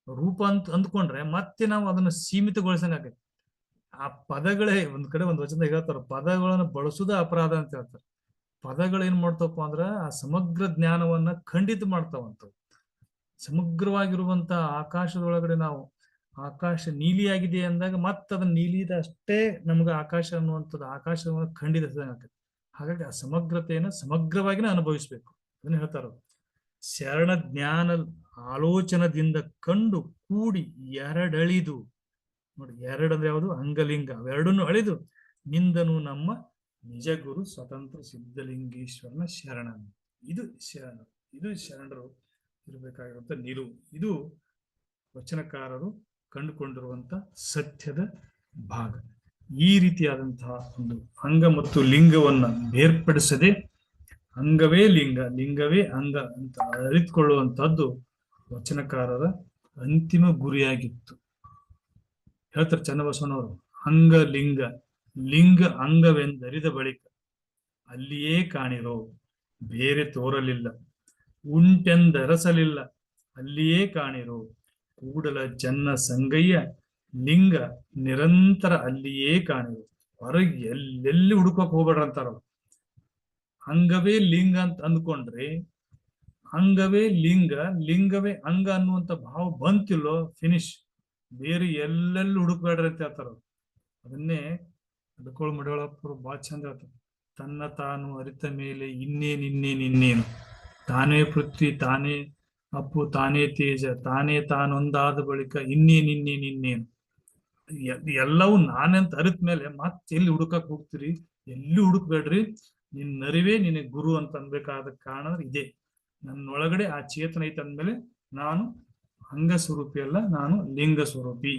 ರೂಪ ಅಂತ ಅಂದ್ಕೊಂಡ್ರೆ ಮತ್ತೆ ನಾವು ಅದನ್ನ ಸೀಮಿತಗೊಳಿಸಂಗಾಗೈತಿ. ಆ ಪದಗಳೇ ಒಂದ್ ಕಡೆ ಒಂದು ವಚನ ಹೇಳ್ತಾರ, ಪದಗಳನ್ನು ಬಳಸುವುದೇ ಅಪರಾಧ ಅಂತ ಹೇಳ್ತಾರೆ. ಪದಗಳು ಏನ್ ಮಾಡ್ತಪ್ಪ ಅಂದ್ರ ಆ ಸಮಗ್ರ ಜ್ಞಾನವನ್ನ ಖಂಡಿತ ಮಾಡ್ತಾವಂತವು. ಸಮಗ್ರವಾಗಿರುವಂತ ಆಕಾಶದೊಳಗಡೆ ನಾವು ಆಕಾಶ ನೀಲಿಯಾಗಿದೆ ಅಂದಾಗ ಮತ್ತೆ ಅದನ್ನ ನೀಲಿದ ಅಷ್ಟೇ ನಮ್ಗೆ ಆಕಾಶ ಅನ್ನುವಂಥದ್ದು ಆಕಾಶವನ್ನು ಖಂಡಿತ. ಹಾಗಾಗಿ ಆ ಸಮಗ್ರತೆಯನ್ನು ಸಮಗ್ರವಾಗಿನೇ ಅನುಭವಿಸ್ಬೇಕು. ಅದನ್ನ ಹೇಳ್ತಾರ, ಶರಣ ಜ್ಞಾನ ಆಲೋಚನದಿಂದ ಕಂಡು ಕೂಡಿ ಎರಡಳಿದು. ನೋಡಿ, ಎರಡಂದ್ರೆ ಯಾವುದು? ಅಂಗಲಿಂಗ. ಅವೆರಡನ್ನು ಅಳಿದು ನಿಂದನು ನಮ್ಮ ನಿಜ ಗುರು ಸ್ವತಂತ್ರ ಸಿದ್ಧಲಿಂಗೇಶ್ವರನ ಶರಣ. ಇದು ಶರಣ, ಇದು ಶರಣರು ಇರಬೇಕಾಗಿರುವಂತ ನಿಲುವು. ಇದು ವಚನಕಾರರು ಕಂಡುಕೊಂಡಿರುವಂತ ಸತ್ಯದ ಭಾಗ. ಈ ರೀತಿಯಾದಂತಹ ಒಂದು ಅಂಗ ಮತ್ತು ಲಿಂಗವನ್ನ ಬೇರ್ಪಡಿಸದೆ ಅಂಗವೇ ಲಿಂಗ, ಲಿಂಗವೇ ಅಂಗ ಅಂತ ಅರಿತುಕೊಳ್ಳುವಂತಹದ್ದು ವಚನಕಾರರ ಅಂತಿಮ ಗುರಿಯಾಗಿತ್ತು. ಹೇಳ್ತಾರೆ ಚನ್ನಬಸವನವರು, ಅಂಗ ಲಿಂಗ, ಲಿಂಗ ಅಂಗವೆಂದರಿದ ಬಳಿಕ ಅಲ್ಲಿಯೇ ಕಾಣಿರೋ, ಬೇರೆ ತೋರಲಿಲ್ಲ. ಉಂಟೆಂದರಸಲಿಲ್ಲ, ಅಲ್ಲಿಯೇ ಕಾಣಿರೋ. ಕೂಡಲ ಜನ್ನ ಸಂಗಯ್ಯ ಲಿಂಗ ನಿರಂತರ ಅಲ್ಲಿಯೇ ಕಾಣಿರೋ. ಹೊರಗೆ ಎಲ್ಲೆಲ್ಲಿ ಹುಡುಕಕ್ ಹೋಗ್ಬೇಡ್ರ ಅಂತಾರ. ಅಂಗವೇ ಲಿಂಗ ಅಂತ ಅಂದ್ಕೊಂಡ್ರೆ ಅಂಗವೇ ಲಿಂಗ, ಲಿಂಗವೇ ಅಂಗ ಅನ್ನುವಂತ ಭಾವ ಬಂತಿಲ್ಲೋ, ಫಿನಿಶ್. ಬೇರೆ ಎಲ್ಲೆಲ್ಲಿ ಹುಡುಕ್ಬೇಡ್ರಿ ಅಂತ ಹೇಳ್ತಾರ. ಅದನ್ನೇ ಅದಕ್ಕೋಳು ಮಡಿವಾಳಪ್ಪರು ಬಹಳ ಚಂದ ಹೇಳ್ತಾರೆ, ತನ್ನ ತಾನು ಅರಿತ ಮೇಲೆ ಇನ್ನೇನು, ತಾನೇ ಪೃಥ್ವಿ, ತಾನೇ ಅಪ್ಪು, ತಾನೇ ತೇಜ, ತಾನೇ ತಾನೊಂದಾದ ಬಳಿಕ ಇನ್ನೇನು. ಎಲ್ಲವೂ ನಾನಂತ ಅರಿತ ಮೇಲೆ ಮತ್ತೆ ಎಲ್ಲಿ ಹುಡುಕಕ್ ಹೋಗ್ತೀರಿ? ಎಲ್ಲಿ ಹುಡುಕ್ಬೇಡ್ರಿ, ನಿನ್ನ ಅರಿವೇ ನಿನಗೆ ಗುರು ಅಂತ ಅನ್ಬೇಕಾದ ಕಾರಣ ಇದೇ. ನನ್ನೊಳಗಡೆ ಆ ಚೇತನ ಐತೆ ಅಂದ್ಮೇಲೆ ನಾನು ಅಂಗ ಸ್ವರೂಪಿ ಅಲ್ಲ, ನಾನು ಲಿಂಗ ಸ್ವರೂಪಿ.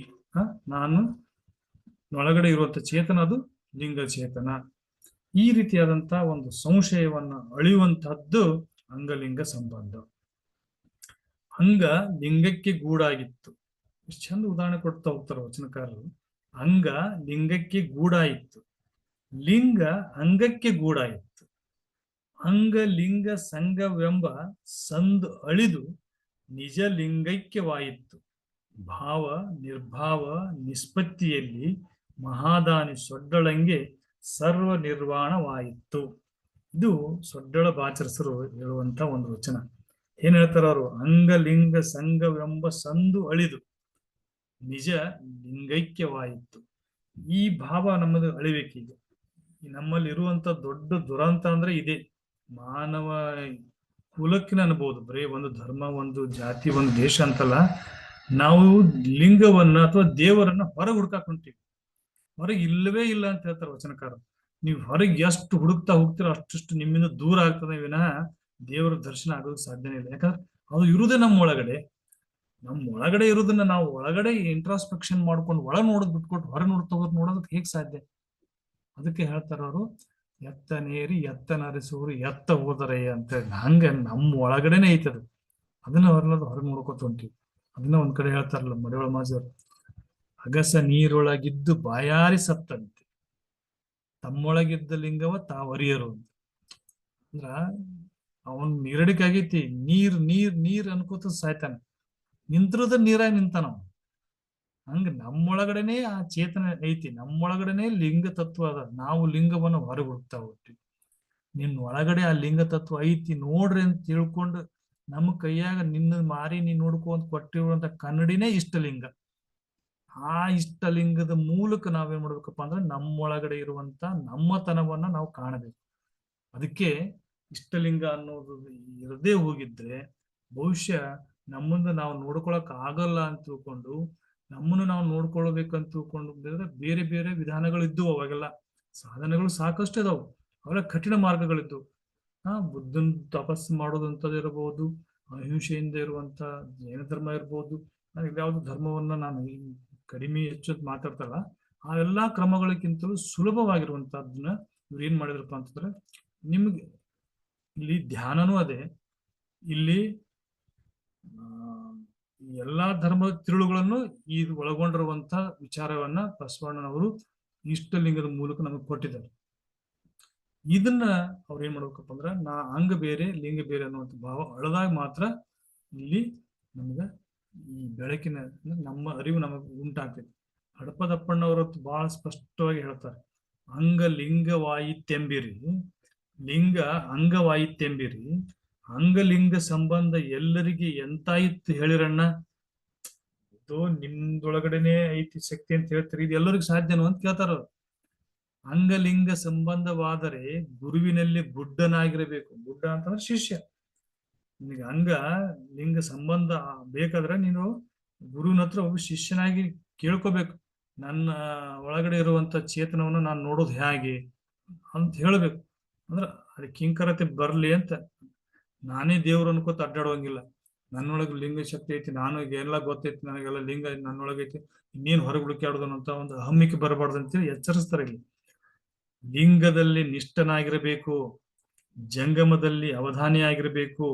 ನಾನು ಒಳಗಡೆ ಇರುವಂತ ಚೇತನ ಅದು ಲಿಂಗ ಚೇತನ. ಈ ರೀತಿಯಾದಂತಹ ಒಂದು ಸಂಶಯವನ್ನ ಅಳಿಯುವಂತಹದ್ದು ಅಂಗಲಿಂಗ ಸಂಬಂಧ. ಅಂಗ ಲಿಂಗಕ್ಕೆ ಗೂಡಾಗಿತ್ತು. ಎಷ್ಟು ಚಂದ ಉದಾಹರಣೆ ಕೊಡ್ತಾ ಹೋಗ್ತಾರೆ ವಚನಕಾರರು. ಅಂಗ ಲಿಂಗಕ್ಕೆ ಗೂಡಾಯಿತ್ತು, ಲಿಂಗ ಅಂಗಕ್ಕೆ ಗೂಡಾಯಿತ್ತು. ಅಂಗ ಲಿಂಗ ಸಂಗವೆಂಬ ಸಂದು ಅಳಿದು ನಿಜ ಲಿಂಗೈಕ್ಯವಾಯಿತು. ಭಾವ ನಿರ್ಭಾವ ನಿಷ್ಪತ್ತಿಯಲ್ಲಿ ಮಹಾದಾನಿ ಸೊಡ್ಡಳಂಗೆ ಸರ್ವ ನಿರ್ವಾಣವಾಯಿತು. ಇದು ಸೊಡ್ಡಳ ಬಾಚರಸರು ಹೇಳುವಂತ ಒಂದು ವಚನ. ಏನ್ ಹೇಳ್ತಾರ ಅವರು? ಅಂಗಲಿಂಗ ಸಂಘವೆಂಬ ಸಂದು ಅಳಿದು ನಿಜ ಲಿಂಗೈಕ್ಯವಾಯಿತು. ಈ ಭಾವ ನಮ್ಮದು ಅಳಿಬೇಕೀಗ. ನಮ್ಮಲ್ಲಿ ಇರುವಂತ ದೊಡ್ಡ ದುರಂತ ಅಂದ್ರೆ ಇದೆ. ಮಾನವ ಕುಲಕ್ಕಿನ ಅನ್ಬೋದು, ಬರೀ ಒಂದು ಧರ್ಮ, ಒಂದು ಜಾತಿ, ಒಂದು ದೇಶ ಅಂತಲ್ಲ. ನಾವು ಲಿಂಗವನ್ನ ಅಥವಾ ದೇವರನ್ನ ಹೊರಗೆ ಹುಡ್ಕಾಕ್ ಹೊಂಟೀವಿ. ಹೊರಗೆ ಇಲ್ಲವೇ ಇಲ್ಲ ಅಂತ ಹೇಳ್ತಾರೆ ವಚನಕಾರ. ನೀವು ಹೊರಗೆ ಎಷ್ಟು ಹುಡುಕ್ತಾ ಹೋಗ್ತೀರೋ ಅಷ್ಟು ನಿಮ್ಮಿಂದ ದೂರ ಆಗ್ತದೆ ವಿನಃ ದೇವರ ದರ್ಶನ ಆಗೋದಕ್ಕೆ ಸಾಧ್ಯನೇ ಇಲ್ಲ. ಯಾಕಂದ್ರೆ ಅದು ಇರುವುದೇ ನಮ್ಮ ಒಳಗಡೆ ಇರೋದನ್ನ ನಾವು ಒಳಗಡೆ ಇಂಟ್ರಾಸ್ಪೆಕ್ಷನ್ ಮಾಡ್ಕೊಂಡು ಒಳಗೆ ನೋಡೋದು ಬಿಟ್ಕೊಟ್ಟು ಹೊರ ನೋಡೋದಕ್ಕೆ ಹೇಗ್ ಸಾಧ್ಯ? ಅದಕ್ಕೆ ಹೇಳ್ತಾರ ಅವರು, ಎತ್ತ ನೇರಿ ಎತ್ತ ನರಿಸುವರು ಎತ್ತ ಹೋದರೆ ಅಂತ. ಹಂಗ ನಮ್ಮ ಒಳಗಡೆನೆ ಐತದ. ಅದನ್ನ ಹೊರಗೆ ನೋಡ್ಕೊತ ಹೊಂಟಿವಿ. ಅದನ್ನ ಒಂದ್ ಕಡೆ ಹೇಳ್ತಾರಲ್ಲ ಮಡಿವಾಳ ಮಾಜರು, ಅಗಸ ನೀರೊಳಗಿದ್ದು ಬಾಯಾರಿ ಸತ್ತಂತೆ, ತಮ್ಮೊಳಗಿದ್ದ ಲಿಂಗವ ತಾವರಿಯರು ಅಂತ. ಅಂದ್ರ ಅವನ್ ನೀರಡಿಕೆ ಆಗೈತಿ, ನೀರ್ ಅನ್ಕೋತ ಸಾಯ್ತಾನೆ, ನಿಂತಿರೋದ ನೀರಾಗಿ ನಿಂತಾನ. ಹಂಗ ನಮ್ಮೊಳಗಡೆನೆ ಆ ಚೇತನ ಐತಿ, ನಮ್ಮೊಳಗಡೆನೆ ಲಿಂಗ ತತ್ವ ಅದ. ನಾವು ಲಿಂಗವನ್ನು ಹೊರಗೆ ಹುಡ್ತಾ ಹೋಗ್ತೀವಿ. ನಿನ್ ಒಳಗಡೆ ಆ ಲಿಂಗ ತತ್ವ ಐತಿ ನೋಡ್ರಿ ಅಂತ ತಿಳ್ಕೊಂಡು ನಮ್ಮ ಕೈಯಾಗ ನಿನ್ನ ಮಾರಿ ನೀನ್ ನೋಡ್ಕೊಂತ ಕೊಟ್ಟಿರುವಂತ ಕನ್ನಡಿನೇ ಇಷ್ಟಲಿಂಗ. ಆ ಇಷ್ಟಲಿಂಗದ ಮೂಲಕ ನಾವೇನ್ ಮಾಡ್ಬೇಕಪ್ಪ ಅಂದ್ರೆ ನಮ್ಮೊಳಗಡೆ ಇರುವಂತ ನಮ್ಮತನವನ್ನ ನಾವು ಕಾಣಬೇಕು. ಅದಕ್ಕೆ ಇಷ್ಟಲಿಂಗ ಅನ್ನೋದು ಇರದೇ ಹೋಗಿದ್ರೆ ಬಹುಶಃ ನಮ್ಮನ್ನ ನಾವು ನೋಡ್ಕೊಳಕ್ ಆಗಲ್ಲ ಅಂತ ತಿಳ್ಕೊಂಡು, ನಮ್ಮನ್ನು ನಾವು ನೋಡ್ಕೊಳ್ಬೇಕಂತ ತಿಳ್ಕೊಂಡು ಬೇರೆ ಬೇರೆ ವಿಧಾನಗಳು ಇದ್ದವು. ಅವಾಗೆಲ್ಲ ಸಾಧನೆಗಳು ಸಾಕಷ್ಟು ಇದಾವು. ಅವೆಲ್ಲ ಕಠಿಣ ಮಾರ್ಗಗಳಿದ್ದು. ಬುದ್ಧನ್ ತಪಸ್ಸು ಮಾಡೋದಂಥದ್ದು ಇರಬಹುದು, ಅಹಿಂಸೆಯಿಂದ ಇರುವಂತ ಜೈನ ಧರ್ಮ ಇರ್ಬೋದು. ಯಾವ್ದು ಧರ್ಮವನ್ನ ನಾನು ಕಡಿಮೆ ಹೆಚ್ಚು ಮಾತಾಡ್ತಲ್ಲ, ಆ ಎಲ್ಲಾ ಕ್ರಮಗಳಿಗಿಂತಲೂ ಸುಲಭವಾಗಿರುವಂತಹದನ್ನ ಇವ್ರು ಏನ್ ಮಾಡಿದ್ರಪ್ಪ ಅಂತಂದ್ರೆ, ನಿಮ್ಗೆ ಇಲ್ಲಿ ಧ್ಯಾನನೂ ಅದೇ, ಇಲ್ಲಿ ಎಲ್ಲಾ ಧರ್ಮದ ತಿರುಳುಗಳನ್ನು ಇದು ಒಳಗೊಂಡಿರುವಂತ ವಿಚಾರವನ್ನ ಬಸವಣ್ಣನವರು ಇಷ್ಟಲಿಂಗದ ಮೂಲಕ ನಮಗೆ ಕೊಟ್ಟಿದ್ದಾರೆ. ಇದನ್ನ ಅವ್ರು ಏನ್ ಮಾಡ್ಬೇಕಪ್ಪ ಅಂದ್ರ, ಅಂಗ ಬೇರೆ ಲಿಂಗ ಬೇರೆ ಅನ್ನುವಂಥ ಭಾವ ಅಳದಾಗ ಮಾತ್ರ ಇಲ್ಲಿ ನಮ್ಗ ಈ ಬೆಳಕಿನ ನಮ್ಮ ಅರಿವು ನಮಗ್ ಉಂಟಾಗ್ತೈತಿ. ಹಡಪದಪ್ಪಣ್ಣವರು ಬಹಳ ಸ್ಪಷ್ಟವಾಗಿ ಹೇಳ್ತಾರೆ, ಅಂಗ ಲಿಂಗವಾಯಿತೆಂಬಿರಿ, ಲಿಂಗ ಅಂಗವಾಯಿತೆಂಬಿರಿ, ಅಂಗಲಿಂಗ ಸಂಬಂಧ ಎಲ್ಲರಿಗೆ ಎಂತಾಯಿತ್ತು ಹೇಳಿರಣ್ಣ. ಇದು ನಿಮ್ದೊಳಗಡೆನೆ ಐತಿ ಶಕ್ತಿ ಅಂತ ಹೇಳ್ತಾರೆ, ಇದು ಎಲ್ಲರಿಗೂ ಸಾಧ್ಯನೋ ಅಂತ ಕೇಳ್ತಾರ. ಅಂಗಲಿಂಗ ಸಂಬಂಧವಾದರೆ ಗುರುವಿನಲ್ಲಿ ಬುಡ್ಡನಾಗಿರಬೇಕು. ಬುಡ್ಡ ಅಂತಂದ್ರೆ ಶಿಷ್ಯ. ನಿನಗೆ ಅಂಗ ಲಿಂಗ ಸಂಬಂಧ ಬೇಕಾದ್ರೆ ನೀನು ಗುರುವಿನ ಹತ್ರ ಒಬ್ಬ ಶಿಷ್ಯನಾಗಿ ಕೇಳ್ಕೋಬೇಕು. ನನ್ನ ಒಳಗಡೆ ಇರುವಂತ ಚೇತನವನ್ನು ನಾನು ನೋಡೋದು ಹೇಗೆ ಅಂತ ಹೇಳ್ಬೇಕು. ಅಂದ್ರ ಅದಕ್ಕೆ ಕಿಂಕರತೆ ಬರ್ಲಿ ಅಂತ. ನಾನೇ ದೇವ್ರು ಅನ್ಕೋತ ಅಡ್ಡಾಡುವಂಗಿಲ್ಲ. ನನ್ನೊಳಗೆ ಲಿಂಗ ಶಕ್ತಿ ಐತಿ, ನಾನು ಎಲ್ಲ ಗೊತ್ತೈತಿ, ನನಗೆಲ್ಲ ಲಿಂಗ ನನ್ನೊಳಗೈತಿ, ಇನ್ನೇನು ಹೊರಗೆ ಹುಡುಕಾಡೋದು ಅಂತ ಒಂದು ಹಮ್ಮಿಕೆ ಬರಬಾರ್ದು ಅಂತೇಳಿ ಎಚ್ಚರಿಸ್ತಾರೆ. ಇಲ್ಲಿ ಲಿಂಗದಲ್ಲಿ ನಿಷ್ಠನಾಗಿರಬೇಕು, ಜಂಗಮದಲ್ಲಿ ಅವಧಾನಿಯಾಗಿರಬೇಕು.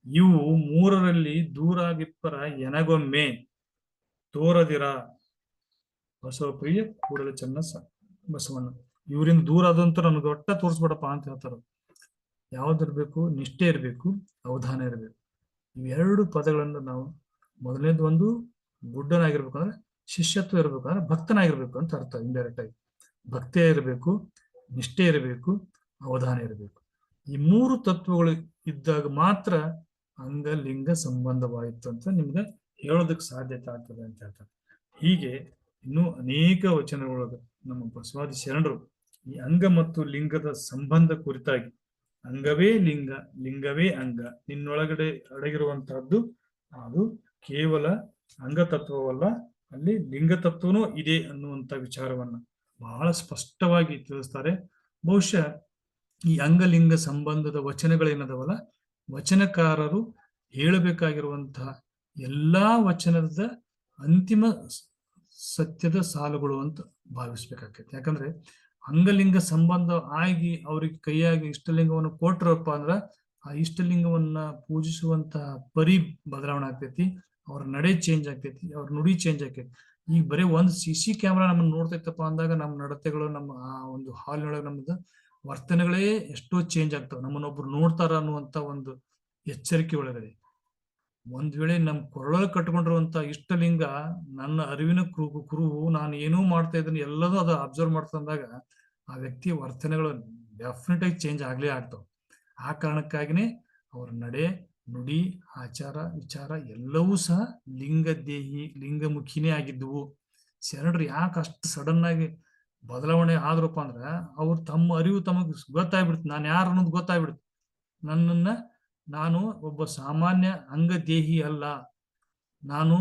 ಇವು ಮೂರರಲ್ಲಿ ದೂರಾಗಿಪ್ಪರ ಎನಗೊಮ್ಮೆ ತೋರದಿರ. ಬಸವಪ್ರಿಯ ಕೂಡಲ ಚೆನ್ನ ಬಸವಣ್ಣ. ಇವರಿಂದ ದೂರ ಆದಂತ ನನಗೆ ಒಟ್ಟ ತೋರಿಸ್ಬೇಡಪ್ಪ ಅಂತ ಹೇಳ್ತಾರ. ಯಾವ್ದಿರ್ಬೇಕು? ನಿಷ್ಠೆ ಇರಬೇಕು, ಅವಧಾನ ಇರಬೇಕು. ಇವೆರಡು ಪದಗಳನ್ನು ನಾವು, ಮೊದಲನೇದು ಒಂದು ಬುಡ್ಡನಾಗಿರ್ಬೇಕಂದ್ರೆ ಶಿಷ್ಯತ್ವ ಇರ್ಬೇಕಂದ್ರೆ ಭಕ್ತನಾಗಿರ್ಬೇಕು ಅಂತ ಅರ್ಥ. ಇಂಡೈರೆಕ್ಟ್ ಆಗಿ ಭಕ್ತಿ ಇರಬೇಕು, ನಿಷ್ಠೆ ಇರಬೇಕು, ಅವಧಾನ ಇರಬೇಕು. ಈ ಮೂರು ತತ್ವಗಳು ಇದ್ದಾಗ ಮಾತ್ರ ಅಂಗ ಲಿಂಗ ಸಂಬಂಧವಾಯಿತು ಅಂತ ನಿಮ್ಗೆ ಹೇಳೋದಕ್ಕೆ ಸಾಧ್ಯತೆ ಆಗ್ತದೆ ಅಂತ ಹೇಳ್ತಾರೆ. ಹೀಗೆ ಇನ್ನೂ ಅನೇಕ ವಚನಗಳೊಳಗೆ ನಮ್ಮ ಬಸವಾದಿ ಶರಣರು ಈ ಅಂಗ ಮತ್ತು ಲಿಂಗದ ಸಂಬಂಧ ಕುರಿತಾಗಿ, ಅಂಗವೇ ಲಿಂಗ, ಲಿಂಗವೇ ಅಂಗ, ನಿನ್ನೊಳಗಡೆ ಅಡಗಿರುವಂತಹದ್ದು ಅದು ಕೇವಲ ಅಂಗ ತತ್ವವಲ್ಲ, ಅಲ್ಲಿ ಲಿಂಗ ತತ್ವನೂ ಇದೆ ಅನ್ನುವಂಥ ವಿಚಾರವನ್ನ ಬಹಳ ಸ್ಪಷ್ಟವಾಗಿ ತಿಳಿಸ್ತಾರೆ. ಬಹುಶಃ ಈ ಅಂಗಲಿಂಗ ಸಂಬಂಧದ ವಚನಗಳೇನದವಲ್ಲ, ವಚನಕಾರರು ಹೇಳಬೇಕಾಗಿರುವಂತಹ ಎಲ್ಲಾ ವಚನದ ಅಂತಿಮ ಸತ್ಯದ ಸಾಲುಗಳು ಅಂತ ಭಾವಿಸ್ಬೇಕಾಗ್ತೈತಿ. ಯಾಕಂದ್ರೆ ಅಂಗಲಿಂಗ ಸಂಬಂಧ ಆಗಿ ಅವ್ರಿಗೆ ಕೈಯಾಗಿ ಇಷ್ಟಲಿಂಗವನ್ನು ಕೊಟ್ರಪ್ಪ ಅಂದ್ರ ಆ ಇಷ್ಟಲಿಂಗವನ್ನ ಪೂಜಿಸುವಂತ ಪರಿ ಬದಲಾವಣೆ ಆಗ್ತೈತಿ. ಅವ್ರ ನಡೆ ಚೇಂಜ್ ಆಗ್ತೈತಿ, ಅವ್ರ ನುಡಿ ಚೇಂಜ್ ಆಗ್ತೈತಿ. ಈಗ ಬರೀ ಒಂದ್ CC ಕ್ಯಾಮ್ರಾ ನಮ್ಮನ್ನ ನೋಡ್ತೈತಪ್ಪ ಅಂದಾಗ ನಮ್ಮ ನಡತೆಗಳು, ನಮ್ಮ ಆ ಒಂದು ಹಾಲಿನೊಳಗೆ ನಮ್ದು ವರ್ತನೆಗಳೇ ಎಷ್ಟೋ ಚೇಂಜ್ ಆಗ್ತಾವ. ನಮ್ಮನ್ನೊಬ್ರು ನೋಡ್ತಾರ ಅನ್ನುವಂತ ಒಂದು ಎಚ್ಚರಿಕೆ ಒಳಗಡೆ ಒಂದ್ ವೇಳೆ ನಮ್ ಕೊರಳಲ್ಲಿ ಕಟ್ಕೊಂಡಿರುವಂತ ಇಷ್ಟಲಿಂಗ ನನ್ನ ಅರಿವಿನ ಕುರುಹು ನಾನು ಏನೂ ಮಾಡ್ತಾ ಇದ್ದೀನಿ ಎಲ್ಲದೂ ಅದು ಅಬ್ಸರ್ವ್ ಮಾಡ್ತಂದಾಗ ಆ ವ್ಯಕ್ತಿಯ ವರ್ತನೆಗಳು ಡೆಫಿನೆಟ್ ಆಗಿ ಚೇಂಜ್ ಆಗ್ಲೇ ಆಗ್ತಾವ. ಆ ಕಾರಣಕ್ಕಾಗಿನೇ ಅವ್ರ ನಡೆ, ನುಡಿ, ಆಚಾರ, ವಿಚಾರ ಎಲ್ಲವೂ ಸಹ ಲಿಂಗದೇಹಿ, ಲಿಂಗಮುಖಿನೇ ಆಗಿದ್ದುವು. ಶರಣರು ಯಾಕೆ ಅಷ್ಟು ಸಡನ್ ಆಗಿ ಬದಲಾವಣೆ ಆದ್ರಪ್ಪ ಅಂದ್ರ ಅವ್ರು ತಮ್ಮ ಅರಿವು ತಮಗ್ ಗೊತ್ತಾಗ್ಬಿಡ್ತು, ನಾನು ಯಾರು ಅನ್ನೋದು ಗೊತ್ತಾಗ್ಬಿಡ್ತು. ನಾನು ಒಬ್ಬ ಸಾಮಾನ್ಯ ಅಂಗದೇಹಿ ಅಲ್ಲ, ನಾನು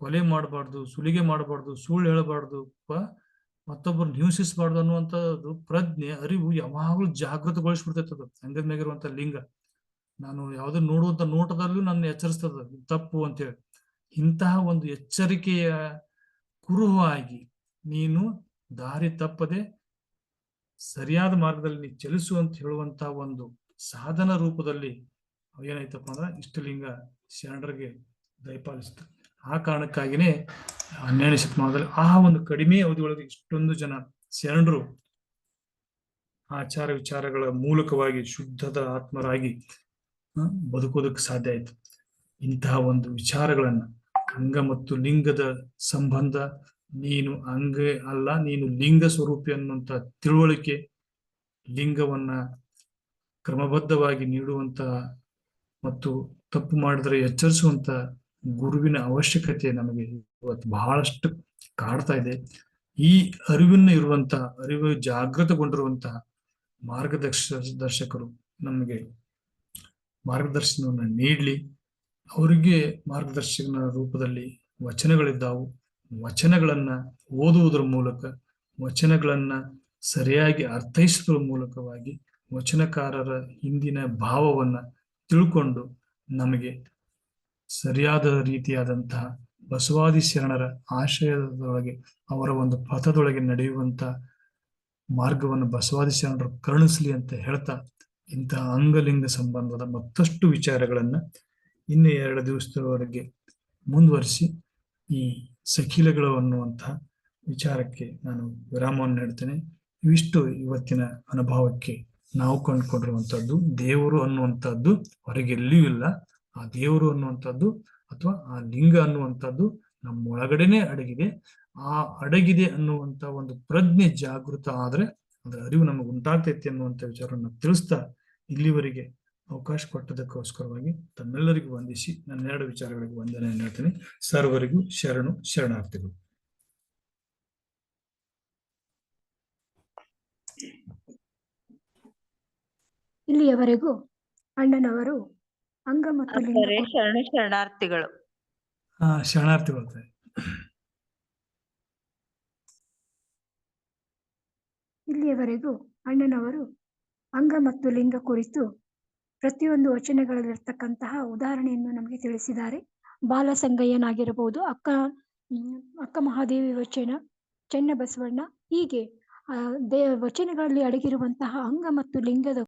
ಕೊಲೆ ಮಾಡಬಾರ್ದು, ಸುಲಿಗೆ ಮಾಡಬಾರ್ದು, ಸುಳ್ಳು ಹೇಳಬಾರ್ದು, ಮತ್ತೊಬ್ಬರು ಹಿಂಸಿಸಬಾರ್ದು ಅನ್ನುವಂಥದ್ದು ಪ್ರಜ್ಞೆ, ಅರಿವು ಯಾವಾಗ್ಲೂ ಜಾಗೃತಗೊಳಿಸ್ಬಿಡ್ತೈತದ ಅಂಗದ ಮ್ಯಾಗಿರುವಂತ ಲಿಂಗ. ನಾನು ಯಾವ್ದನ್ನ ನೋಡುವಂತ ನೋಟದಲ್ಲೂ ನನ್ನ ಎಚ್ಚರಿಸ್ತದ ತಪ್ಪು ಅಂತೇಳಿ. ಇಂತಹ ಒಂದು ಎಚ್ಚರಿಕೆಯ ಕುರುಹು ಆಗಿ ನೀನು ದಾರಿ ತಪ್ಪದೆ ಸರಿಯಾದ ಮಾರ್ಗದಲ್ಲಿ ನೀ ಚಲಿಸು ಅಂತ ಹೇಳುವಂತ ಒಂದು ಸಾಧನ ರೂಪದಲ್ಲಿ ಏನಾಯ್ತಪ್ಪ ಅಂದ್ರ ಇಷ್ಟಲಿಂಗ ಶರಣರಿಗೆ ದಯಪಾಲಿಸ್ತು. ಆ ಕಾರಣಕ್ಕಾಗಿನೇ 12ನೇ ಶತಮಾನದಲ್ಲಿ ಆ ಒಂದು ಕಡಿಮೆ ಅವಧಿಯೊಳಗೆ ಇಷ್ಟೊಂದು ಜನ ಶರಣರು ಆಚಾರ ವಿಚಾರಗಳ ಮೂಲಕವಾಗಿ ಶುದ್ಧದ ಆತ್ಮರಾಗಿ ಬದುಕೋದಕ್ಕೆ ಸಾಧ್ಯ ಆಯ್ತು. ಇಂತಹ ಒಂದು ವಿಚಾರಗಳನ್ನ, ಅಂಗ ಮತ್ತು ಲಿಂಗದ ಸಂಬಂಧ, ನೀನು ಅಂಗ ಅಲ್ಲ ನೀನು ಲಿಂಗ ಸ್ವರೂಪಿ ಅನ್ನುವಂತ ತಿಳುವಳಿಕೆ, ಲಿಂಗವನ್ನ ಕ್ರಮಬದ್ಧವಾಗಿ ನೀಡುವಂತ ಮತ್ತು ತಪ್ಪು ಮಾಡಿದ್ರೆ ಎಚ್ಚರಿಸುವಂತ ಗುರುವಿನ ಅವಶ್ಯಕತೆ ನಮಗೆ ಇವತ್ತು ಬಹಳಷ್ಟು ಕಾಡ್ತಾ ಇದೆ. ಈ ಅರಿವು ಜಾಗೃತಗೊಂಡಿರುವಂತಹ ದರ್ಶಕರು ನಮಗೆ ಮಾರ್ಗದರ್ಶನವನ್ನು ನೀಡಲಿ. ಅವರಿಗೆ ಮಾರ್ಗದರ್ಶನ ರೂಪದಲ್ಲಿ ವಚನಗಳಿದ್ದಾವು. ವಚನಗಳನ್ನ ಓದುವುದರ ಮೂಲಕ, ವಚನಗಳನ್ನ ಸರಿಯಾಗಿ ಅರ್ಥೈಸುವುದರ ಮೂಲಕವಾಗಿ ವಚನಕಾರರ ಹಿಂದಿನ ಭಾವವನ್ನ ತಿಳ್ಕೊಂಡು ನಮಗೆ ಸರಿಯಾದ ರೀತಿಯಾದಂತಹ ಬಸವಾದಿ ಶರಣರ ಆಶಯದೊಳಗೆ, ಅವರ ಒಂದು ಪಥದೊಳಗೆ ನಡೆಯುವಂತ ಮಾರ್ಗವನ್ನು ಬಸವಾದಿ ಶರಣರು ಕರುಣಿಸಲಿ ಅಂತ ಹೇಳ್ತಾ, ಇಂತಹ ಅಂಗಲಿಂಗ ಸಂಬಂಧದ ಮತ್ತಷ್ಟು ವಿಚಾರಗಳನ್ನ ಇನ್ನು 2 ದಿವಸದವರೆಗೆ ಮುಂದುವರಿಸಿ ಈ ಸಖಿಲಗಳು ಅನ್ನುವಂತಹ ವಿಚಾರಕ್ಕೆ ನಾನು ವಿರಾಮವನ್ನು ನೀಡ್ತೇನೆ. ಇವಿಷ್ಟು ಇವತ್ತಿನ ಅನುಭವಕ್ಕೆ ನಾವು ಕಂಡುಕೊಂಡಿರುವಂತಹದ್ದು. ದೇವರು ಅನ್ನುವಂಥದ್ದು ಹೊರಗೆಲ್ಲಿಯೂ ಇಲ್ಲ. ಆ ದೇವರು ಅನ್ನುವಂಥದ್ದು ಅಥವಾ ಆ ಲಿಂಗ ಅನ್ನುವಂಥದ್ದು ನಮ್ಮ ಒಳಗಡೆನೆ ಅಡಗಿದೆ. ಆ ಅಡಗಿದೆ ಅನ್ನುವಂತ ಒಂದು ಪ್ರಜ್ಞೆ ಜಾಗೃತ ಆದ್ರೆ ಅದರ ಅರಿವು ನಮಗೆ ಉಂಟಾಗ್ತೈತಿ ಅನ್ನುವಂಥ ವಿಚಾರವನ್ನು ತಿಳಿಸ್ತಾ ಇಲ್ಲಿವರೆಗೆ ಅವಕಾಶ ಕೊಟ್ಟದಕ್ಕೋಸ್ಕರವಾಗಿ ತಮ್ಮೆಲ್ಲರಿಗೂ ವಂದಿಸಿ ನನ್ನ 2 ವಿಚಾರಗಳಿಗೆ ವಂದನೆಯನ್ನು ಹೇಳ್ತೇನೆ. ಸರ್ವರಿಗೂ ಶರಣಾರ್ಥಿಗಳು. ಇಲ್ಲಿಯವರೆಗೂ ಅಣ್ಣನವರು ಅಂಗ ಮತ್ತು ಲಿಂಗ ಶರಣಾರ್ಥಿಗಳು. ಶರಣಾರ್ಥಿಗಳು. ಇಲ್ಲಿಯವರೆಗೂ ಅಣ್ಣನವರು ಅಂಗ ಮತ್ತು ಲಿಂಗ ಕುರಿತು ಪ್ರತಿಯೊಂದು ವಚನಗಳಲ್ಲಿರ್ತಕ್ಕಂತಹ ಉದಾಹರಣೆಯನ್ನು ನಮಗೆ ತಿಳಿಸಿದ್ದಾರೆ. ಬಾಲಸಂಗಯ್ಯನಾಗಿರಬಹುದು, ಅಕ್ಕ ಮಹಾದೇವಿ ವಚನ, ಚೆನ್ನಬಸವಣ್ಣ, ಹೀಗೆ ವಚನಗಳಲ್ಲಿ ಅಡಗಿರುವಂತಹ ಅಂಗ ಮತ್ತು ಲಿಂಗದ